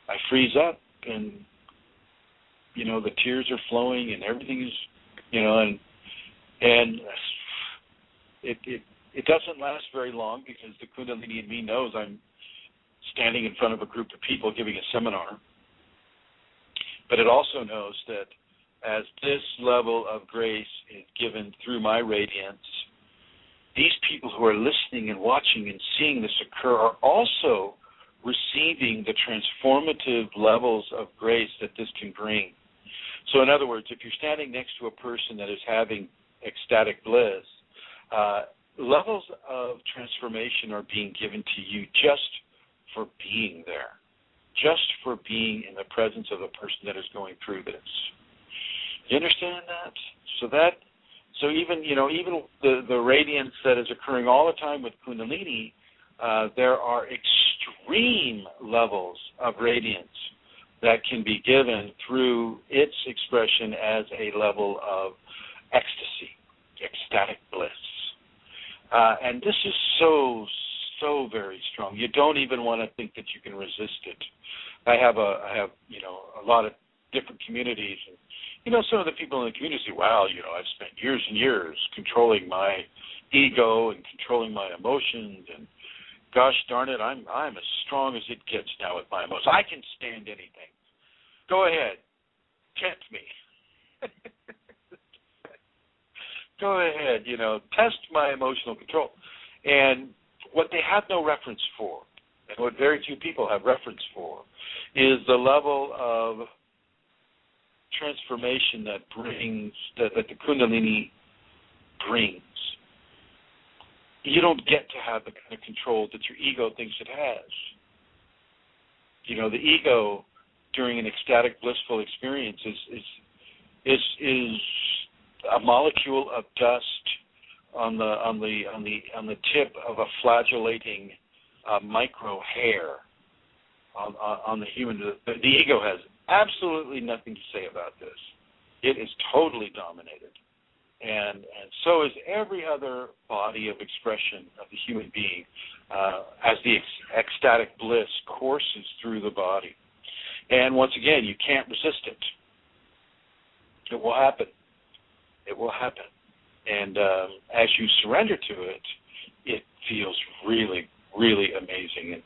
B: I freeze up, and, the tears are flowing, and everything is, and it doesn't last very long because the Kundalini in me knows I'm standing in front of a group of people giving a seminar. But it also knows that as this level of grace is given through my radiance, these people who are listening and watching and seeing this occur are also receiving the transformative levels of grace that this can bring. So in other words, if you're standing next to a person that is having ecstatic bliss, levels of transformation are being given to you just for being there, just for being in the presence of a person that is going through this. You understand that? So even the radiance that is occurring all the time with Kundalini, there are extreme levels of radiance that can be given through its expression as a level of ecstasy, ecstatic bliss. And this is so very strong. You don't even want to think that you can resist it. I have a lot of different communities, and some of the people in the community say, wow, I've spent years and years controlling my ego and controlling my emotions, and gosh darn it, I'm as strong as it gets now with my emotions. I can stand anything. Go ahead, tempt me. Go ahead, test my emotional control. And what they have no reference for, and what very few people have reference for, is the level of transformation that the Kundalini brings. You don't get to have the kind of control that your ego thinks it has. The ego during an ecstatic, blissful experience is a molecule of dust on the tip of a flagellating micro hair on the human. The ego has absolutely nothing to say about this. It is totally dominated, and so is every other body of expression of the human being as the ecstatic bliss courses through the body. And once again, you can't resist it. It will happen. It will happen. And as you surrender to it, it feels really, really amazing.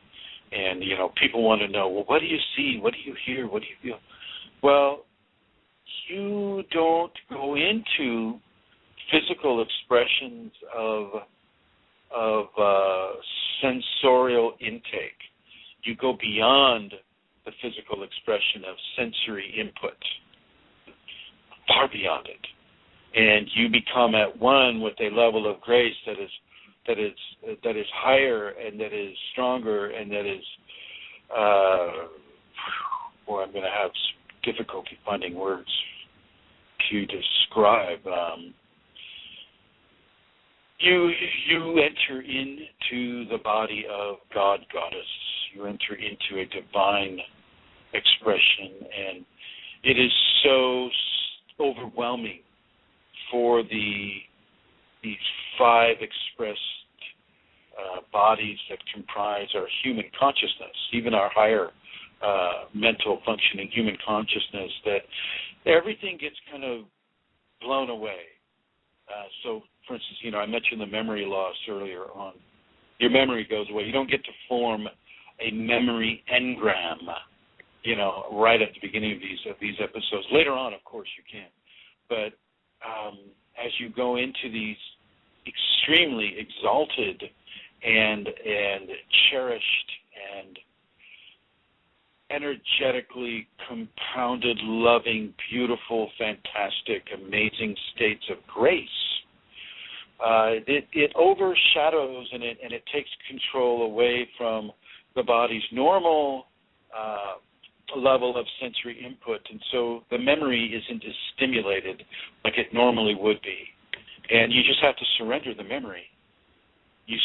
B: And people want to know, well, what do you see? What do you hear? What do you feel? Well, you don't go into physical expressions of sensorial intake. You go beyond the physical expression of sensory input, far beyond it. and you become at one with a level of grace that is higher and that is stronger and that is, I'm going to have difficulty finding words to describe. You enter into the body of God, Goddess. You enter into a divine expression, and it is so overwhelming for these 5 expressed bodies that comprise our human consciousness, even our higher mental functioning human consciousness, that everything gets kind of blown away. So, for instance, I mentioned the memory loss earlier on. Your memory goes away. You don't get to form a memory engram, right at the beginning of these episodes. Later on, of course, you can. But as you go into these extremely exalted and cherished and energetically compounded, loving, beautiful, fantastic, amazing states of grace, it overshadows and it takes control away from the body's normal level of sensory input, and so the memory isn't as stimulated like it normally would be. And you just have to surrender the memory. You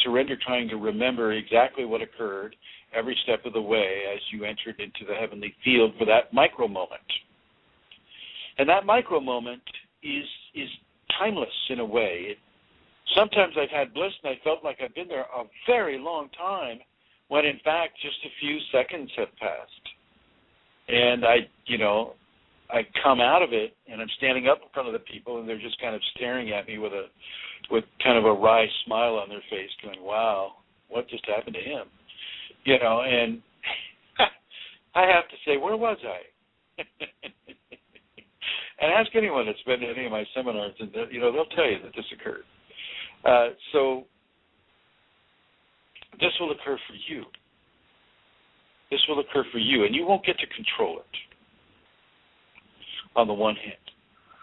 B: surrender trying to remember exactly what occurred every step of the way as you entered into the heavenly field for that micro moment. And that micro moment is timeless in a way. Sometimes I've had bliss and I felt like I've been there a very long time, when in fact just a few seconds have passed. And I come out of it and I'm standing up in front of the people and they're just kind of staring at me with kind of a wry smile on their face, going, "Wow, what just happened to him?" And I have to say, where was I? And ask anyone that's been to any of my seminars, and they'll tell you that this occurred. So this will occur for you. This will occur for you, and you won't get to control it, on the one hand.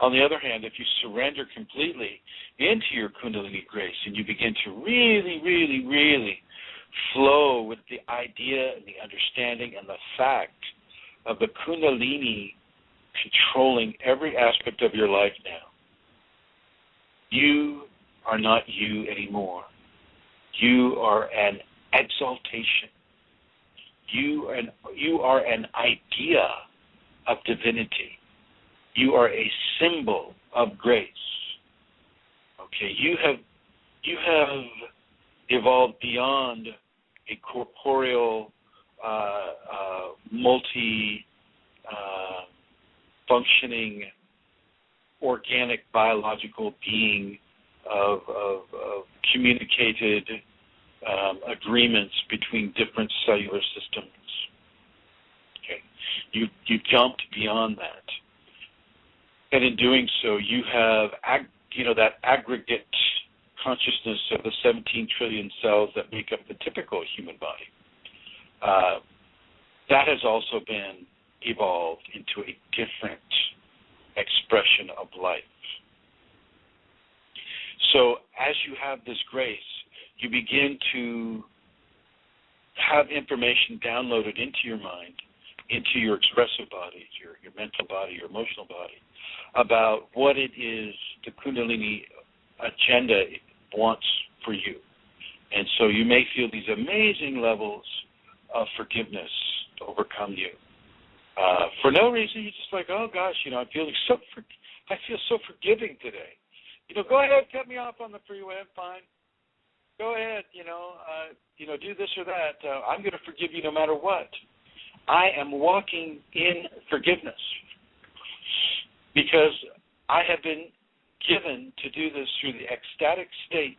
B: On the other hand, if you surrender completely into your Kundalini grace and you begin to really, really, really flow with the idea and the understanding and the fact of the Kunalini controlling every aspect of your life now, you are not you anymore. You are an exaltation. You are an idea of divinity. You are a symbol of grace. Okay, you have evolved beyond a corporeal, multi-functioning, organic, biological being of communicated agreements between different cellular systems. Okay, you jumped beyond that, and in doing so, you have that aggregate consciousness of the 17 trillion cells that make up the typical human body. That has also been evolved into a different expression of life. So as you have this grace, you begin to have information downloaded into your mind, into your expressive body, your mental body, your emotional body, about what it is the Kundalini agenda wants for you. And so you may feel these amazing levels of forgiveness overcome you. For no reason, you're just like, oh gosh, I feel so forgiving today. Go ahead, cut me off on the freeway, I'm fine. Go ahead, do this or that. I'm going to forgive you no matter what. I am walking in forgiveness because I have been given to do this through the ecstatic state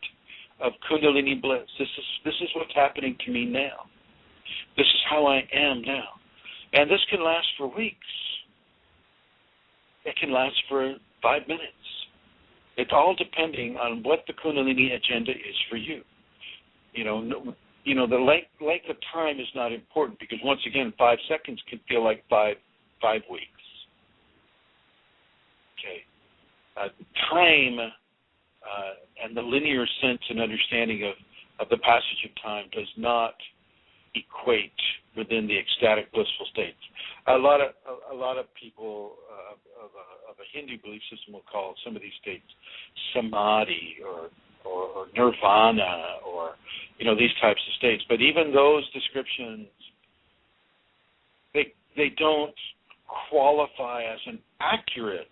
B: of Kundalini bliss. This is what's happening to me now. This is how I am now. And this can last for weeks. It can last for 5 minutes. It's all depending on what the Kundalini agenda is for you. The length of time is not important because, once again, 5 seconds can feel like five weeks. Okay. time and the linear sense and understanding of the passage of time does not equate within the ecstatic blissful states. A lot of people of a Hindu belief system will call some of these states samadhi or nirvana or these types of states. But even those descriptions, they don't qualify as an accurate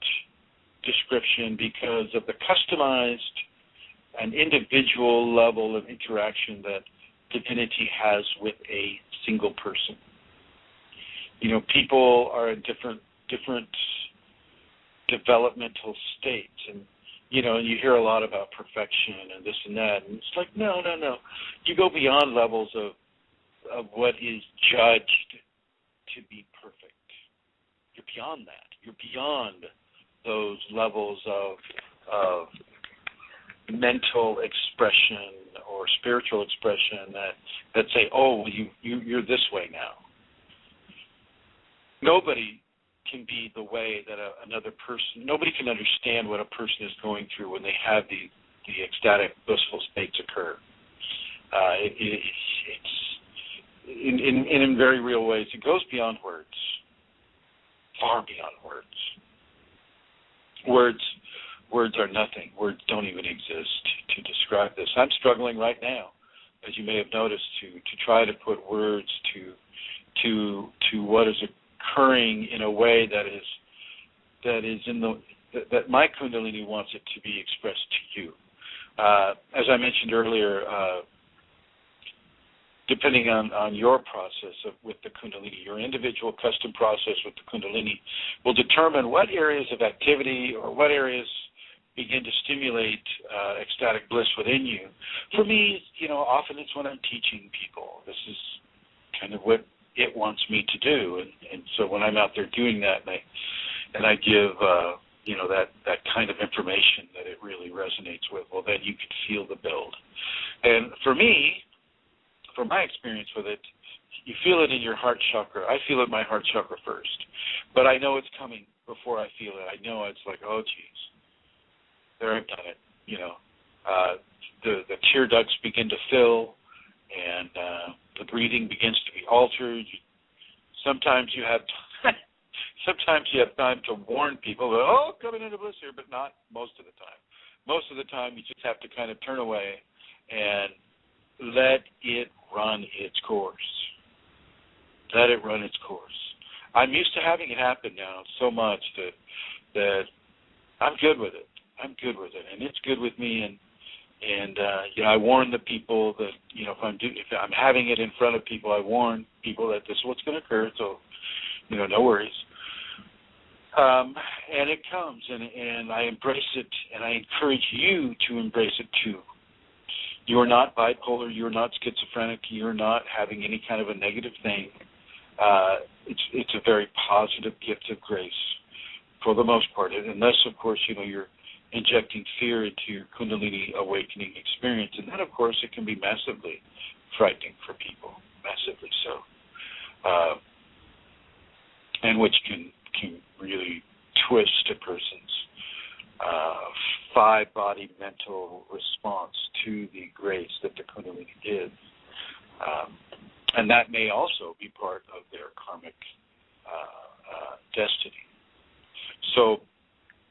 B: description because of the customized and individual level of interaction that divinity has with a single person. People are in different developmental states, and you hear a lot about perfection and this and that, and it's like no. You go beyond levels of what is judged to be perfect. You're beyond that. You're beyond those levels of mental expression or spiritual expression that say, oh, you're this way now. Nobody can be the way that another person, nobody can understand what a person is going through when they have the ecstatic, blissful states occur. It's in very real ways. It goes beyond words, far beyond words. Words are nothing. Words don't even exist to describe this. I'm struggling right now, as you may have noticed, to try to put words to what is occurring in a way that my Kundalini wants it to be expressed to you. As I mentioned earlier, depending on your process with the Kundalini, your individual custom process with the Kundalini will determine what areas of activity or what areas begin to stimulate ecstatic bliss within you. For me, often it's when I'm teaching people. This is kind of what it wants me to do, and so when I'm out there doing that, and I give that kind of information that it really resonates with, well, then you can feel the build. And for me, from my experience with it, you feel it in your heart chakra. I feel it in my heart chakra first, but I know it's coming before I feel it. I know it's like, oh, geez, there, I've done it. The tear ducts begin to fill, and the breathing begins to be altered. Sometimes you have time to warn people that, oh, coming into bliss here, but not most of the time. Most of the time, you just have to kind of turn away and let it run its course. Let it run its course. I'm used to having it happen now so much that I'm good with it. And it's good with me. And I warn the people that if I'm having it in front of people, I warn people that this is what's going to occur. So no worries. And it comes, and I embrace it, and I encourage you to embrace it too. You're not bipolar. You're not schizophrenic. You're not having any kind of a negative thing. It's a very positive gift of grace for the most part, unless, of course, you're injecting fear into your Kundalini awakening experience, and then, of course, it can be massively frightening for people, massively so, and which can really twist a person's five-body mental response to the grace that the Kundalini gives. And that may also be part of their karmic destiny. So,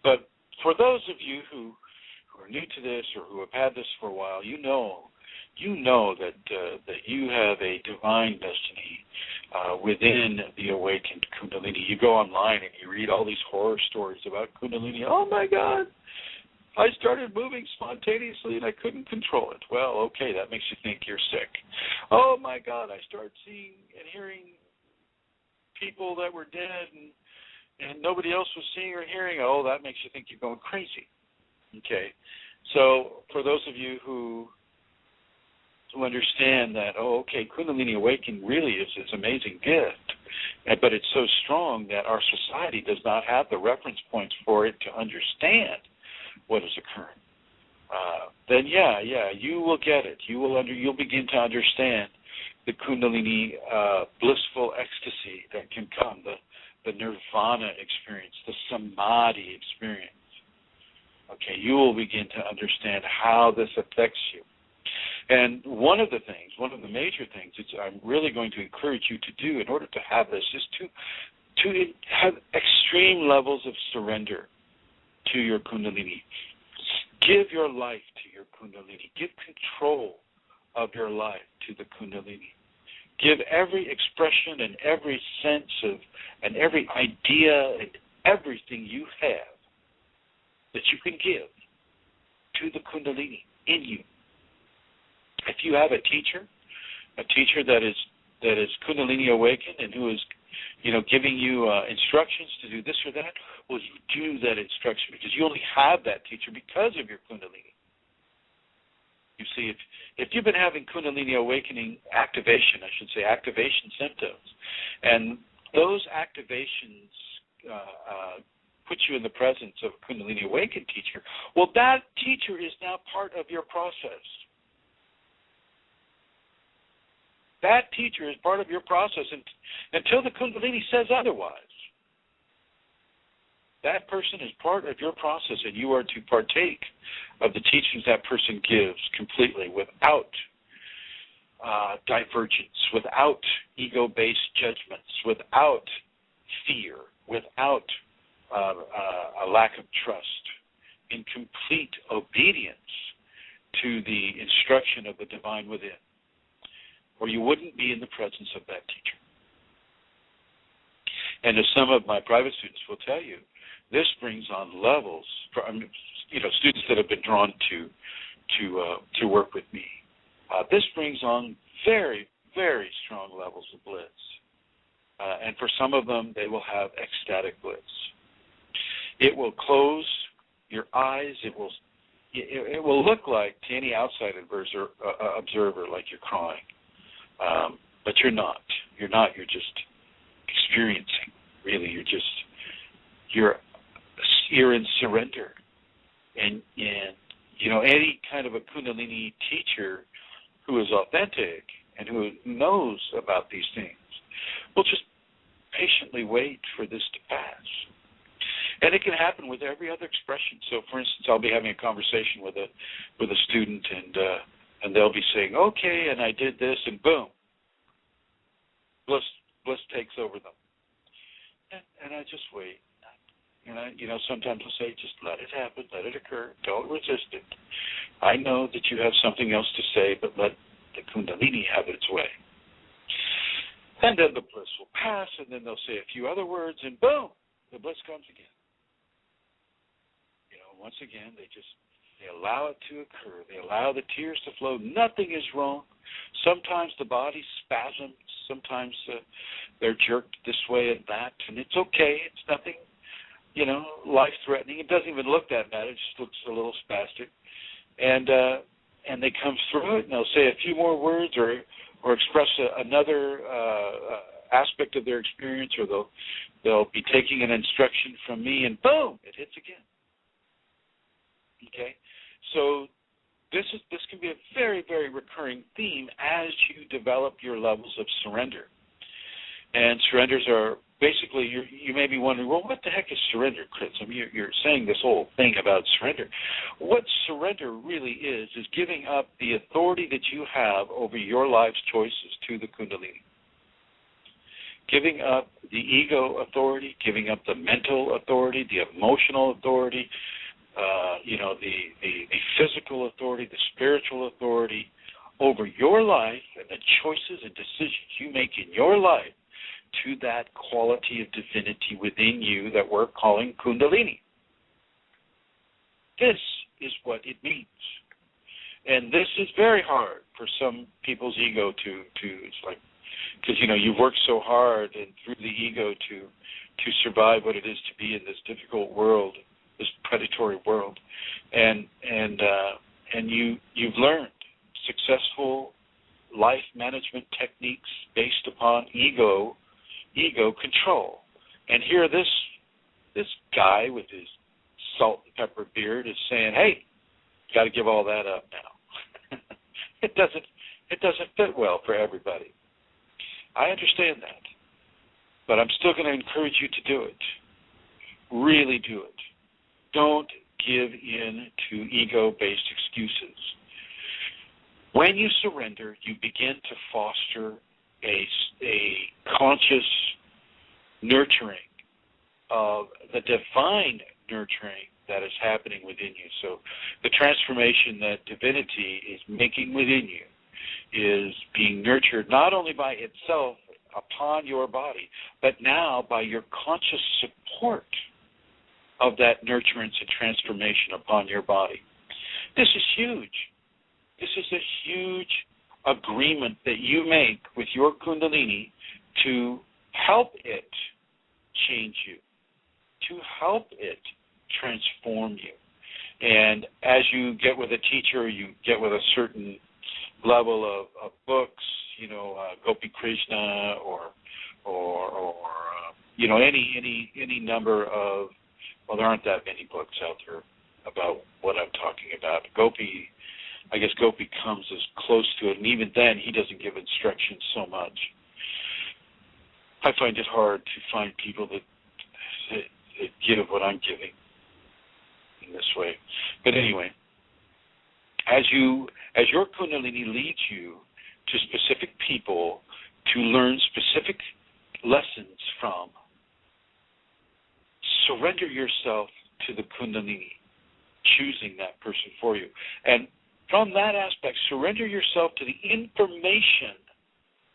B: but for those of you who are new to this or who have had this for a while, you know that you have a divine destiny within the awakened Kundalini. You go online and you read all these horror stories about Kundalini. Oh my God, I started moving spontaneously and I couldn't control it. Well, okay, that makes you think you're sick. Oh my God, I started seeing and hearing people that were dead and nobody else was seeing or hearing. Oh, that makes you think you're going crazy. Okay, so for those of you who understand that, oh, okay, Kundalini awakening really is this amazing gift, but it's so strong that our society does not have the reference points for it to understand what is occurring. Then you will get it. You'll begin to understand the Kundalini blissful ecstasy that can come, the nirvana experience, the samadhi experience. Okay, you will begin to understand how this affects you. And one of the major things that I'm really going to encourage you to do in order to have this is to have extreme levels of surrender to your Kundalini. Give your life to your Kundalini. Give control of your life to the Kundalini. Give every expression and every sense of, and every idea and everything you have that you can give to the Kundalini in you. If you have a teacher that is Kundalini awakened and who is, giving you instructions to do this or that, well, you do that instruction because you only have that teacher because of your Kundalini. You see, if you've been having Kundalini awakening activation symptoms, and those activations put you in the presence of a Kundalini awakened teacher, well, that teacher is now part of your process. That teacher is part of your process until the Kundalini says otherwise. That person is part of your process, and you are to partake of the teachings that person gives completely without divergence, without ego-based judgments, without fear, without a lack of trust, in complete obedience to the instruction of the divine within, or you wouldn't be in the presence of that teacher. And as some of my private students will tell you, this brings on levels for students that have been drawn to work with me. This brings on very, very strong levels of bliss, and for some of them, they will have ecstatic bliss. It will close your eyes. It will look like to any outside observer like you're crying, but you're not. You're not. You're just experiencing. Really, you're in surrender, and any kind of a Kundalini teacher who is authentic and who knows about these things will just patiently wait for this to pass. And it can happen with every other expression. So, for instance, I'll be having a conversation with a student, and they'll be saying, "Okay," and I did this, and boom, bliss takes over them. And I just wait. And sometimes I'll say, just let it happen, let it occur, don't resist it. I know that you have something else to say, but let the Kundalini have its way. And then the bliss will pass, and then they'll say a few other words, and boom, the bliss comes again. Once again, they allow it to occur. They allow the tears to flow. Nothing is wrong. Sometimes the body spasms. Sometimes they're jerked this way and that, and it's okay. It's nothing, life-threatening. It doesn't even look that bad. It just looks a little spastic. And they come through it, and they'll say a few more words or express another aspect of their experience, or they'll be taking an instruction from me, and boom, it hits again. Okay? So this can be a very, very recurring theme as you develop your levels of surrender. And surrenders are basically, you may be wondering, well, what the heck is surrender, Chris? I mean, you're saying this whole thing about surrender. What surrender really is giving up the authority that you have over your life's choices to the Kundalini. Giving up the ego authority, giving up the mental authority, the emotional authority, the physical authority, the spiritual authority over your life and the choices and decisions you make in your life to that quality of divinity within you that we're calling Kundalini. This is what it means. And this is very hard for some people's ego to it's like, because, you've worked so hard and through the ego to survive what it is to be in this difficult world, this predatory world, and you've learned successful life management techniques based upon ego control. And here this guy with his salt and pepper beard is saying, "Hey, you got to give all that up now." It doesn't fit well for everybody. I understand that, but I'm still going to encourage you to do it. Really do it. Don't give in to ego-based excuses. When you surrender, you begin to foster a conscious nurturing of the divine nurturing that is happening within you. So the transformation that divinity is making within you is being nurtured not only by itself upon your body, but now by your conscious support of that nurturance and transformation upon your body. This is huge. This is a huge agreement that you make with your Kundalini to help it change you, to help it transform you. And as you get with a teacher, you get with a certain level of books, Gopi Krishna or any number of, well, there aren't that many books out there about what I'm talking about. I guess Gopi comes as close to it, and even then he doesn't give instructions so much. I find it hard to find people that give what I'm giving in this way. But anyway, as your Kundalini leads you to specific people to learn specific lessons from, surrender yourself to the Kundalini, choosing that person for you. And from that aspect, surrender yourself to the information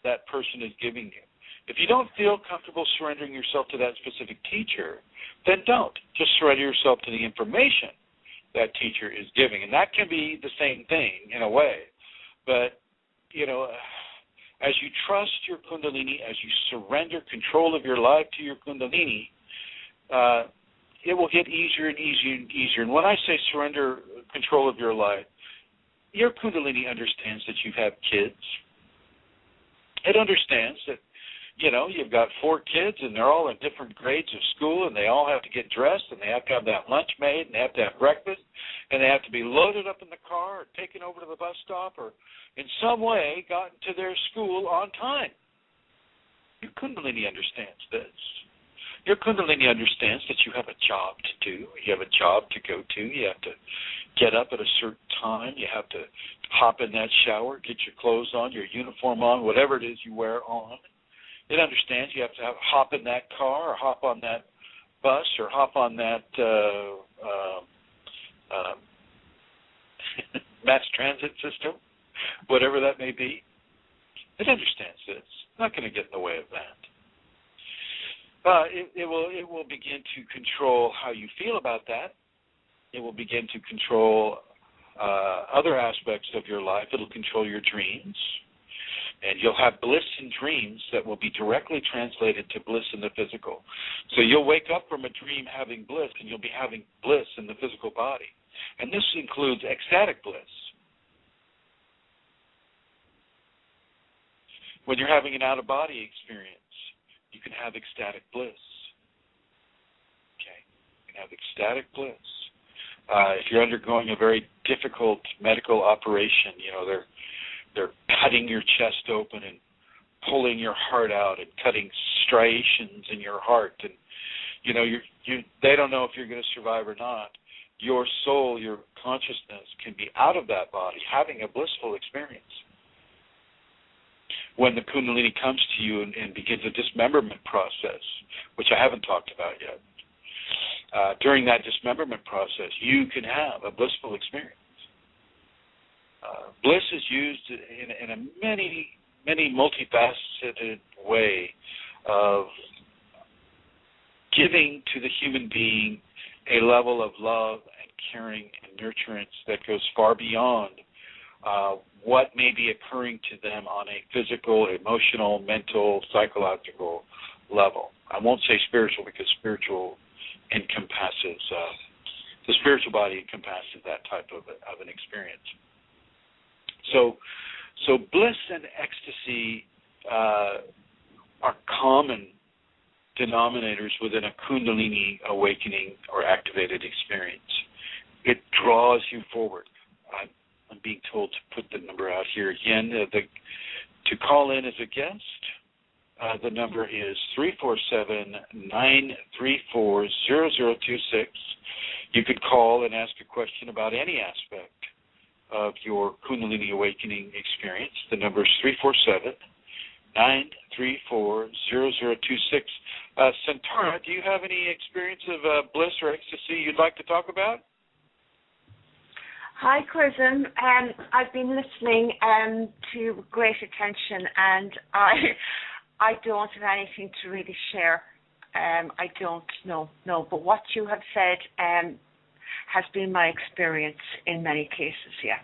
B: that person is giving you. If you don't feel comfortable surrendering yourself to that specific teacher, then don't. Just surrender yourself to the information that teacher is giving. And that can be the same thing in a way. But, as you trust your Kundalini, as you surrender control of your life to your Kundalini, it will get easier and easier and easier. And when I say surrender control of your life, your Kundalini understands that you have kids. It understands that, you've got 4 kids and they're all in different grades of school and they all have to get dressed and they have to have that lunch made and they have to have breakfast and they have to be loaded up in the car or taken over to the bus stop or in some way gotten to their school on time. Your Kundalini understands this. Your Kundalini understands that you have a job to do. You have a job to go to. You have to get up at a certain time. You have to hop in that shower, get your clothes on, your uniform on, whatever it is you wear on. It understands you have to hop in that car or hop on that bus or hop on that mass transit system, whatever that may be. It understands this. It's not going to get in the way of that. It will begin to control how you feel about that. It will begin to control other aspects of your life. It'll control your dreams. And you'll have bliss in dreams that will be directly translated to bliss in the physical. So you'll wake up from a dream having bliss, and you'll be having bliss in the physical body. And this includes ecstatic bliss. When you're having an out-of-body experience, you can have ecstatic bliss. Okay, you can have ecstatic bliss. If you're undergoing a very difficult medical operation, they're cutting your chest open and pulling your heart out and cutting striations in your heart, and they don't know if you're going to survive or not. Your soul, your consciousness can be out of that body, having a blissful experience. When the Kundalini comes to you and begins a dismemberment process, which I haven't talked about yet, during that dismemberment process, you can have a blissful experience. Bliss is used in a many multifaceted way of giving to the human being a level of love and caring and nurturance that goes far beyond what may be occurring to them on a physical, emotional, mental, psychological level. I won't say spiritual because spiritual encompasses, the spiritual body encompasses that type of an experience. So bliss and ecstasy are common denominators within a Kundalini awakening or activated experience. It draws you forward. I'm being told to put the number out here again. To call in as a guest, the number is 347-934-0026. You could call and ask a question about any aspect of your Kundalini awakening experience. The number is 347-934-0026. Santara, do you have any experience of bliss or ecstasy you'd like to talk about?
C: Hi, Chrism. I've been listening to great attention, and I don't have anything to really share. I don't know, but what you have said has been my experience in many cases, yeah.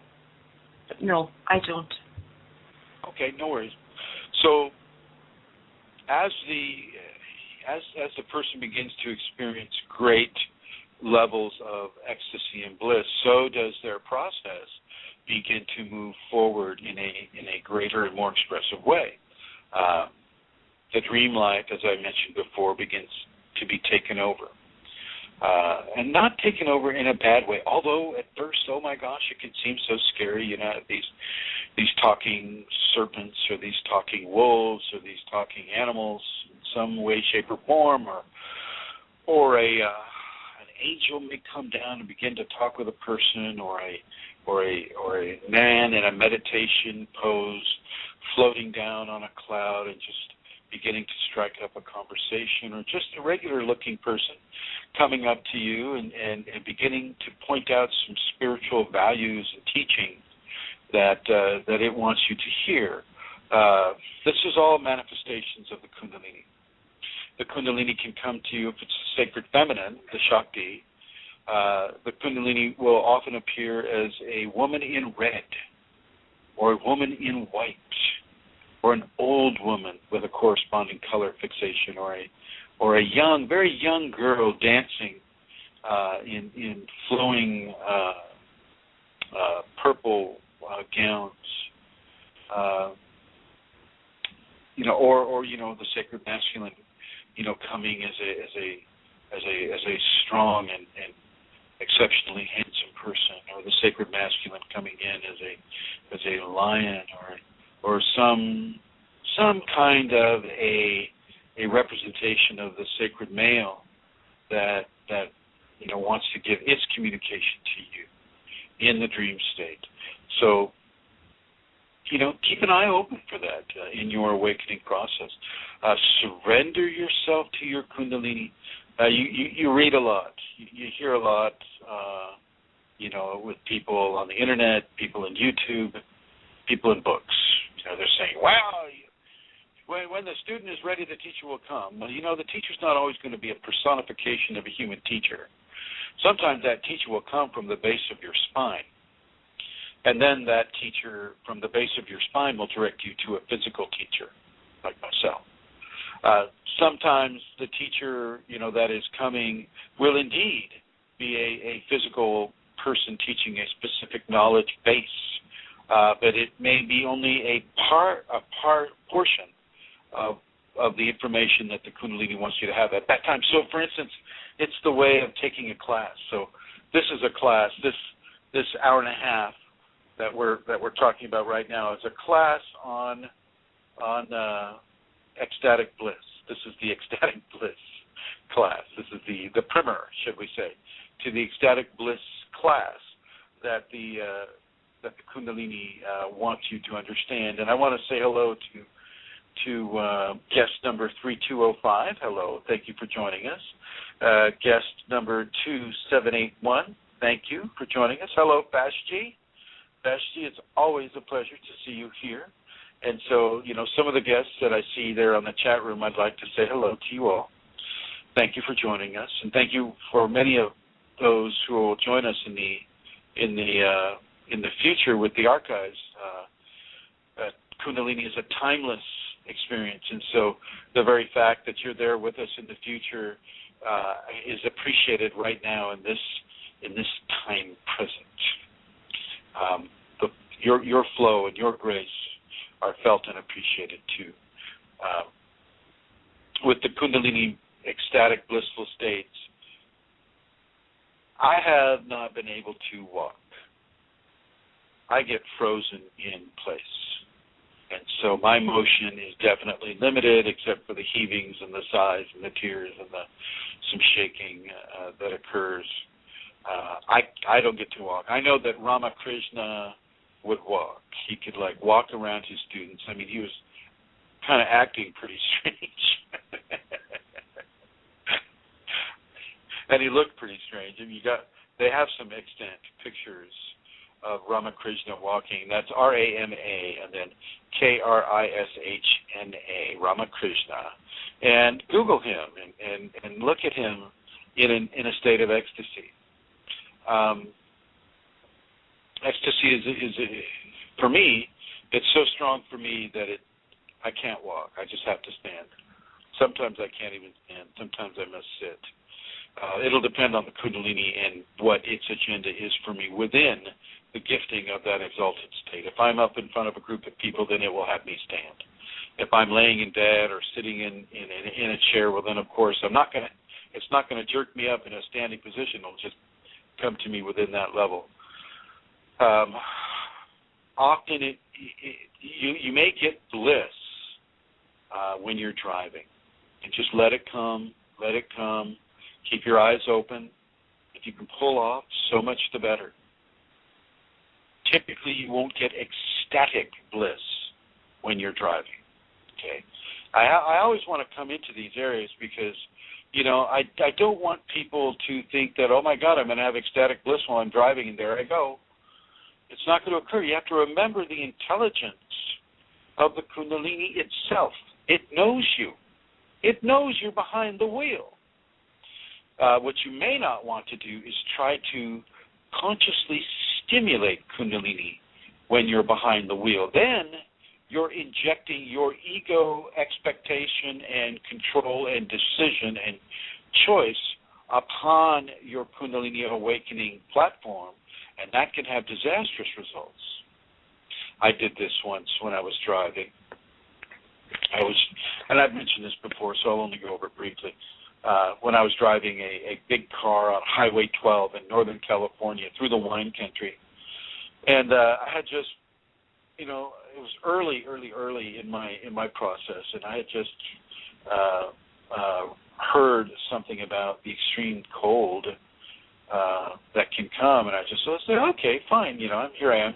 C: But no, I don't.
B: Okay, no worries. So as the person begins to experience great levels of ecstasy and bliss, so does their process begin to move forward in a greater and more expressive way. The dream life, as I mentioned before, begins to be taken over. And not taken over in a bad way, although at first, oh my gosh, it can seem so scary, you know, these talking serpents or these talking wolves or these talking animals in some way, shape, or form, or an angel may come down and begin to talk with a person, or a man in a meditation pose floating down on a cloud and just beginning to strike up a conversation, or just a regular-looking person coming up to you and beginning to point out some spiritual values and teachings that it wants you to hear. This is all manifestations of the Kundalini. The Kundalini can come to you if it's the sacred feminine, the Shakti. The Kundalini will often appear as a woman in red, or a woman in white, or an old woman with a corresponding color fixation, or a young, very young girl dancing in flowing purple gowns, or the sacred masculine, coming as a strong and exceptionally handsome person, or the sacred masculine coming in as a lion, or some kind of a representation of the sacred male that wants to give its communication to you in the dream state. So keep an eye open for that in your awakening process. Surrender yourself to your Kundalini. You read a lot. You hear a lot, with people on the internet, people in YouTube, people in books. They're saying, wow, when the student is ready, the teacher will come. Well, the teacher's not always going to be a personification of a human teacher. Sometimes that teacher will come from the base of your spine. And then that teacher from the base of your spine will direct you to a physical teacher, like myself. Sometimes the teacher, that is coming will indeed be a physical person teaching a specific knowledge base, but it may be only a portion of the information that the Kundalini wants you to have at that time. So, for instance, it's the way of taking a class. So this is a class. This hour and a half that we're talking about right now is a class on ecstatic bliss. This is the ecstatic bliss class. This is the primer, should we say, to the ecstatic bliss class that the Kundalini wants you to understand. And I want to say hello to guest number 3205. Hello, thank you for joining us. Guest number 2781. Thank you for joining us. Hello, Bashji. Bashji, it's always a pleasure to see you here. And so, some of the guests that I see there on the chat room, I'd like to say hello to you all. Thank you for joining us, and thank you for many of those who will join us in the future with the archives. Kundalini is a timeless experience, and so the very fact that you're there with us in the future is appreciated right now in this time present. Your flow and your grace are felt and appreciated too. With the Kundalini ecstatic blissful states, I have not been able to walk. I get frozen in place. And so my motion is definitely limited, except for the heavings and the sighs and the tears and some shaking that occurs I don't get to walk. I know that Ramakrishna would walk. He could like walk around his students. I mean, he was kind of acting pretty strange, and he looked pretty strange. And they have some extant pictures of Ramakrishna walking. That's Rama and then Krishna, Ramakrishna, and Google him and look at him in a state of ecstasy. Ecstasy is for me. It's so strong for me that I can't walk. I just have to stand. Sometimes I can't even stand. Sometimes I must sit. It'll depend on the Kundalini and what its agenda is for me within the gifting of that exalted state. If I'm up in front of a group of people, then it will have me stand. If I'm laying in bed or sitting in a chair, well, then of course it's not going to jerk me up in a standing position. It'll just come to me within that level. Often you may get bliss when you're driving, and just let it come. Keep your eyes open. If you can pull off, so much the better. Typically, you won't get ecstatic bliss when you're driving. Okay, I always want to come into these areas because, I don't want people to think that, oh my God, I'm going to have ecstatic bliss while I'm driving, and there I go. It's not going to occur. You have to remember the intelligence of the Kundalini itself. It knows you. It knows you're behind the wheel. What you may not want to do is try to consciously stimulate Kundalini when you're behind the wheel. Then you're injecting your ego, expectation, and control and decision and choice upon your Kundalini awakening platform, and that can have disastrous results. I did this once when I was driving. And I've mentioned this before, so I'll only go over it briefly. When I was driving a big car on Highway 12 in Northern California through the wine country, and I had just, it was early in my process, and I had just heard something about the extreme cold that can come, and I just said, okay, fine, here I am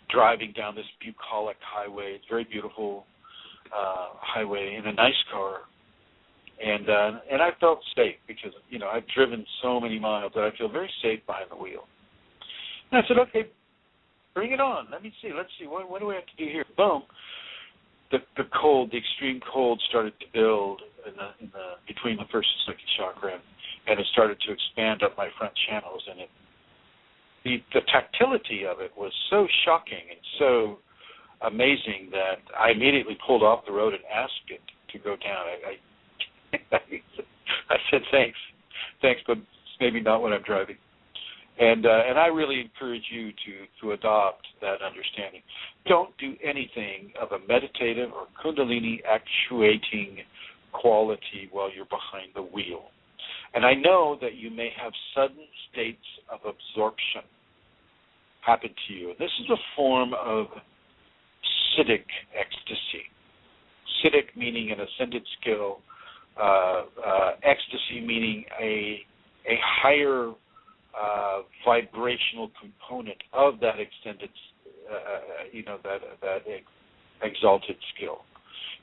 B: driving down this bucolic highway. It's very beautiful highway in a nice car. And I felt safe because, I've driven so many miles that I feel very safe behind the wheel. And I said, okay, bring it on. Let's see. What do we have to do here? Boom. The extreme cold started to build in the between the first and second chakra, and it started to expand up my front channels. And the tactility of it was so shocking and so amazing that I immediately pulled off the road and asked it to go down. I said, thanks, but it's maybe not what I'm driving. And I really encourage you to adopt that understanding. Don't do anything of a meditative or Kundalini actuating quality while you're behind the wheel. And I know that you may have sudden states of absorption happen to you. And this is a form of Siddhic ecstasy. Siddhic meaning an ascended skill, ecstasy meaning a higher vibrational component of that extended, that exalted skill.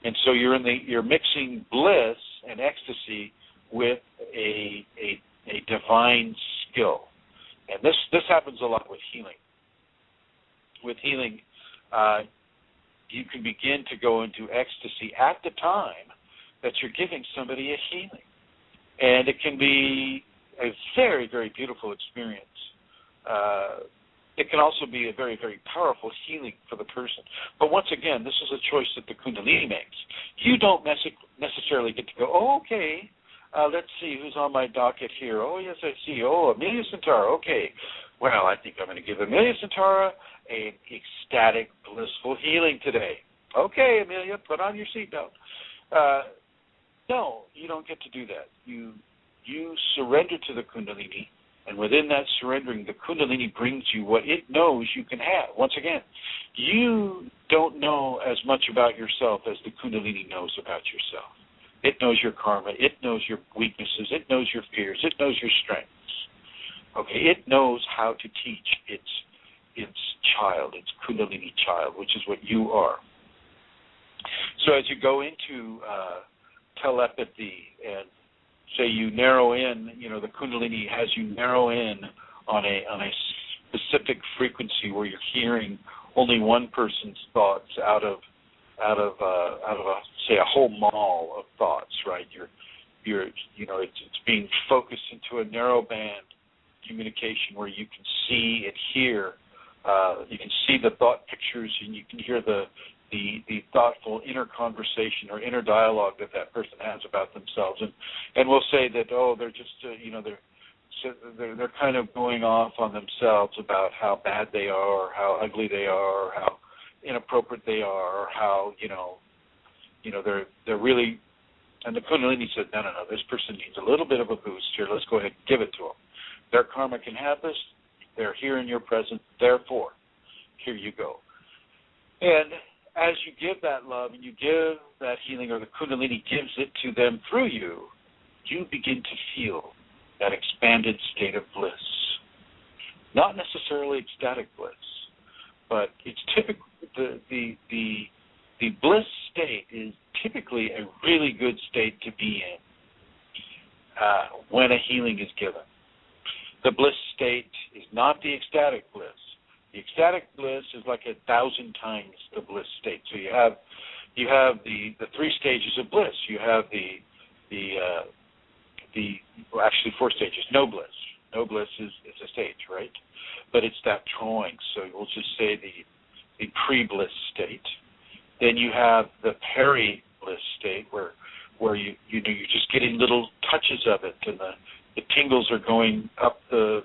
B: And so you're mixing bliss and ecstasy with a divine skill. And this happens a lot with healing. With healing, you can begin to go into ecstasy at the time that you're giving somebody a healing. And it can be a very, very beautiful experience. It can also be a very, very powerful healing for the person. But once again, this is a choice that the Kundalini makes. You don't necessarily get to go, oh, okay, let's see who's on my docket here. Oh, yes, I see. Oh, Amelia Centaura. Okay. Well, I think I'm going to give Amelia Centaura an ecstatic, blissful healing today. Okay, Amelia, put on your seatbelt. No, you don't get to do that. You surrender to the Kundalini, and within that surrendering, the Kundalini brings you what it knows you can have. Once again, you don't know as much about yourself as the Kundalini knows about yourself. It knows your karma. It knows your weaknesses. It knows your fears. It knows your strengths. Okay, it knows how to teach its child, its Kundalini child, which is what you are. So as you go into telepathy and say you narrow in, the Kundalini has you narrow in on a specific frequency where you're hearing only one person's thoughts out of say a whole mall of thoughts, right? It's being focused into a narrow band communication where you can see and hear, you can see the thought pictures and you can hear the thoughtful inner conversation or inner dialogue that person has about themselves, and we'll say that they're just they're kind of going off on themselves about how bad they are, or how ugly they are, or how inappropriate they are, or how they're really. And the Kundalini said, no, this person needs a little bit of a boost here. Let's go ahead and give it to them. Their karma can have this. They're here in your presence. Therefore, here you go. And as you give that love and you give that healing, or the Kundalini gives it to them through you, you begin to feel that expanded state of bliss. Not necessarily ecstatic bliss, but it's typically the bliss state is typically a really good state to be in when a healing is given. The bliss state is not the ecstatic bliss. The ecstatic bliss is like 1,000 times the bliss state. So you have the three stages of bliss. You have actually 4 stages. No bliss. No bliss is a stage, right? But it's that drawing. So we'll just say the pre-bliss state. Then you have the peri-bliss state where you're just getting little touches of it, and the tingles are going up the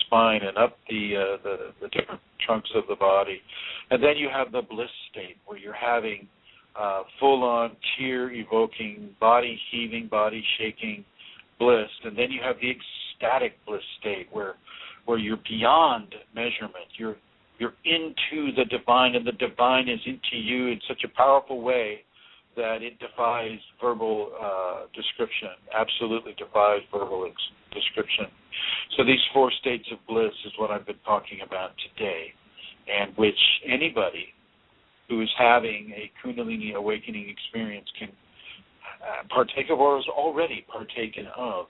B: spine and up the different trunks of the body. And then you have the bliss state where you're having full-on tear-evoking, body-heaving, body-shaking bliss. And then you have the ecstatic bliss state where you're beyond measurement. You're into the divine, and the divine is into you in such a powerful way that it defies verbal description, absolutely defies verbal description. So these 4 states of bliss is what I've been talking about today, and which anybody who is having a Kundalini awakening experience can partake of, or is already partaken of.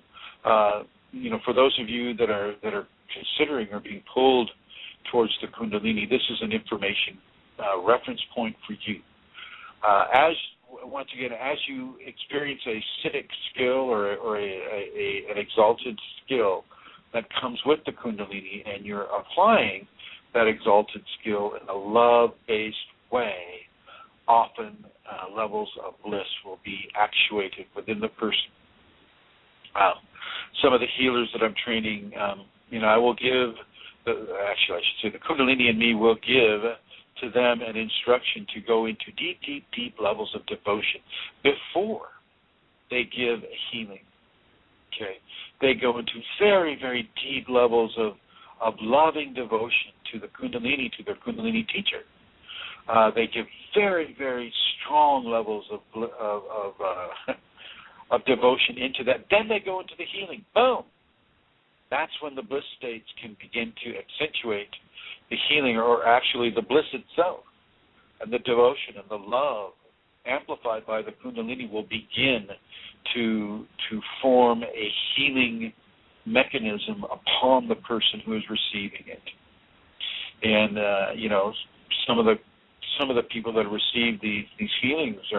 B: For those of you that are considering or being pulled towards the Kundalini, this is an information reference point for you. Once again, as you experience a civic skill or an exalted skill that comes with the Kundalini, and you're applying that exalted skill in a love-based way, often levels of bliss will be actuated within the person. Some of the healers that I'm training, I will give, I should say the Kundalini in me will give to them an instruction to go into deep, deep, deep levels of devotion before they give a healing. Okay, they go into very, very deep levels of loving devotion to the Kundalini, to their Kundalini teacher. They give very, very strong levels of devotion into that. Then they go into the healing. Boom. That's when the bliss states can begin to accentuate the healing, or actually the bliss itself, and the devotion and the love amplified by the Kundalini will begin to form a healing mechanism upon the person who is receiving it. And some of the people that receive these healings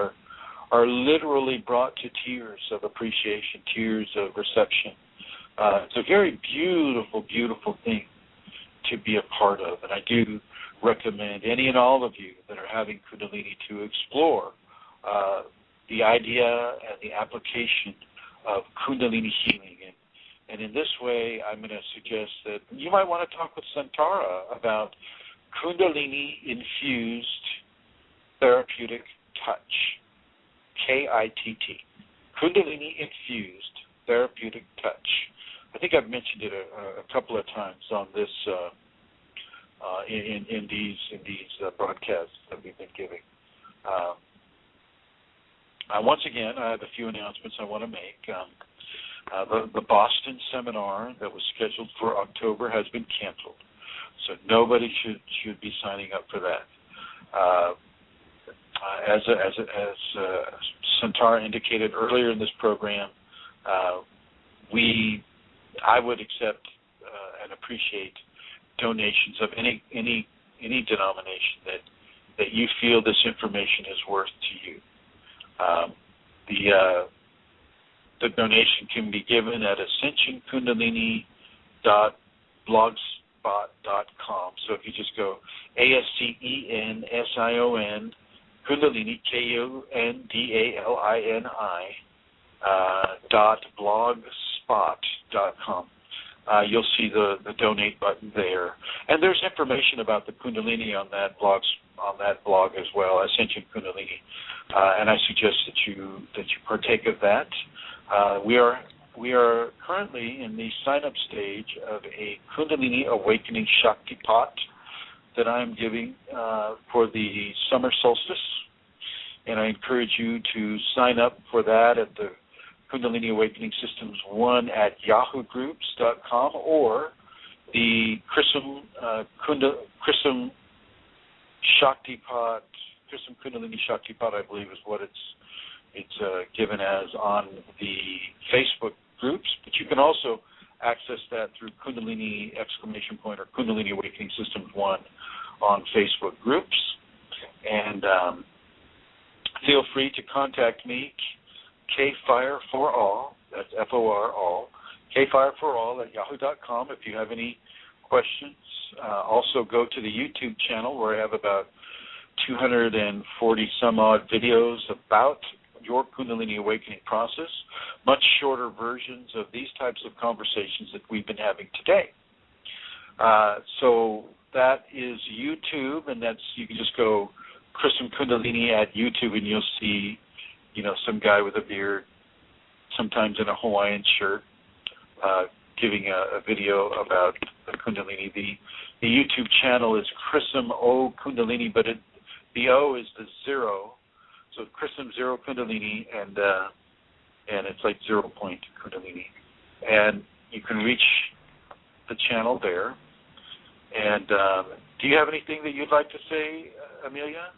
B: are literally brought to tears of appreciation, tears of reception. It's a very beautiful, beautiful thing to be a part of, and I do recommend any and all of you that are having Kundalini to explore the idea and the application of Kundalini healing. And in this way, I'm going to suggest that you might want to talk with Santara about Kundalini-infused therapeutic touch, KITT, Kundalini-infused therapeutic touch. I think I've mentioned it a couple of times on this in these broadcasts that we've been giving. Once again, I have a few announcements I want to make. The Boston seminar that was scheduled for October has been canceled, so nobody should be signing up for that. As Santara indicated earlier in this program, I would accept and appreciate donations of any denomination that you feel this information is worth to you. The donation can be given at ascensionkundalini.blogspot.com. So if you just go ASCENSION Kundalini KUNDALINI.blogspot.com. You'll see the donate button there, and there's information about the Kundalini on that blog as well, Ascension Kundalini, and I suggest that you partake of that. We are currently in the sign-up stage of a Kundalini Awakening Shakti Pot that I'm giving for the summer solstice, and I encourage you to sign up for that at the Kundalini Awakening Systems 1 at yahoogroups.com or the Chrism Shakti Pot, Chrism Kundalini Shakti Pot, I believe is what it's given as on the Facebook groups. But you can also access that through Kundalini ! Or Kundalini Awakening Systems 1 on Facebook groups. And feel free to contact me, kfireforall, that's F-O-R, all, kfireforall@yahoo.com if you have any questions. Also go to the YouTube channel where I have about 240 some odd videos about your Kundalini Awakening process, much shorter versions of these types of conversations that we've been having today. So that is YouTube, and you can just go Chrism Kundalini at YouTube, and you'll see, some guy with a beard, sometimes in a Hawaiian shirt, giving a video about the Kundalini. The YouTube channel is Chrism O Kundalini, but the O is the 0, so Chrism 0 Kundalini, and it's like 0 point Kundalini, and you can reach the channel there. And do you have anything that you'd like to say, Amelia?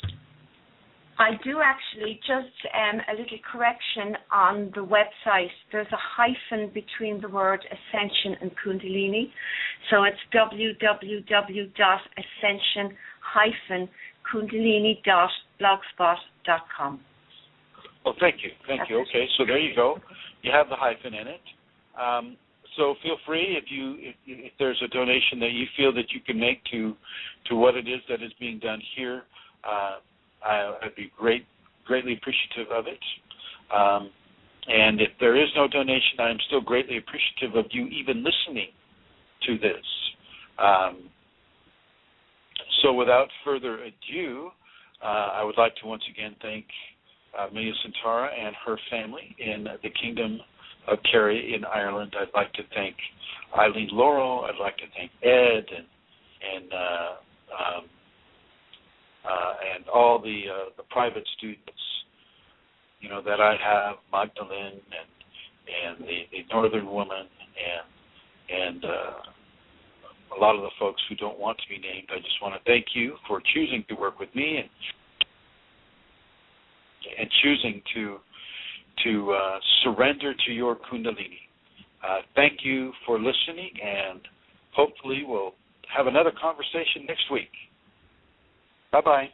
C: I do actually. Just a little correction on the website. There's a hyphen between the word Ascension and Kundalini. So it's www.ascension-kundalini.blogspot.com.
B: Well, thank you. Okay, so there you go. You have the hyphen in it. So feel free if there's a donation that you feel that you can make to what it is that is being done here. I'd be greatly appreciative of it. And if there is no donation, I'm still greatly appreciative of you even listening to this. So without further ado, I would like to once again thank Amelia Santara and her family in the Kingdom of Kerry in Ireland. I'd like to thank Eileen Laurel. I'd like to thank Ed and all the private students, that I have, Magdalene and the Northern Woman and a lot of the folks who don't want to be named. I just want to thank you for choosing to work with me and choosing to surrender to your Kundalini. Thank you for listening, and hopefully we'll have another conversation next week. Bye-bye.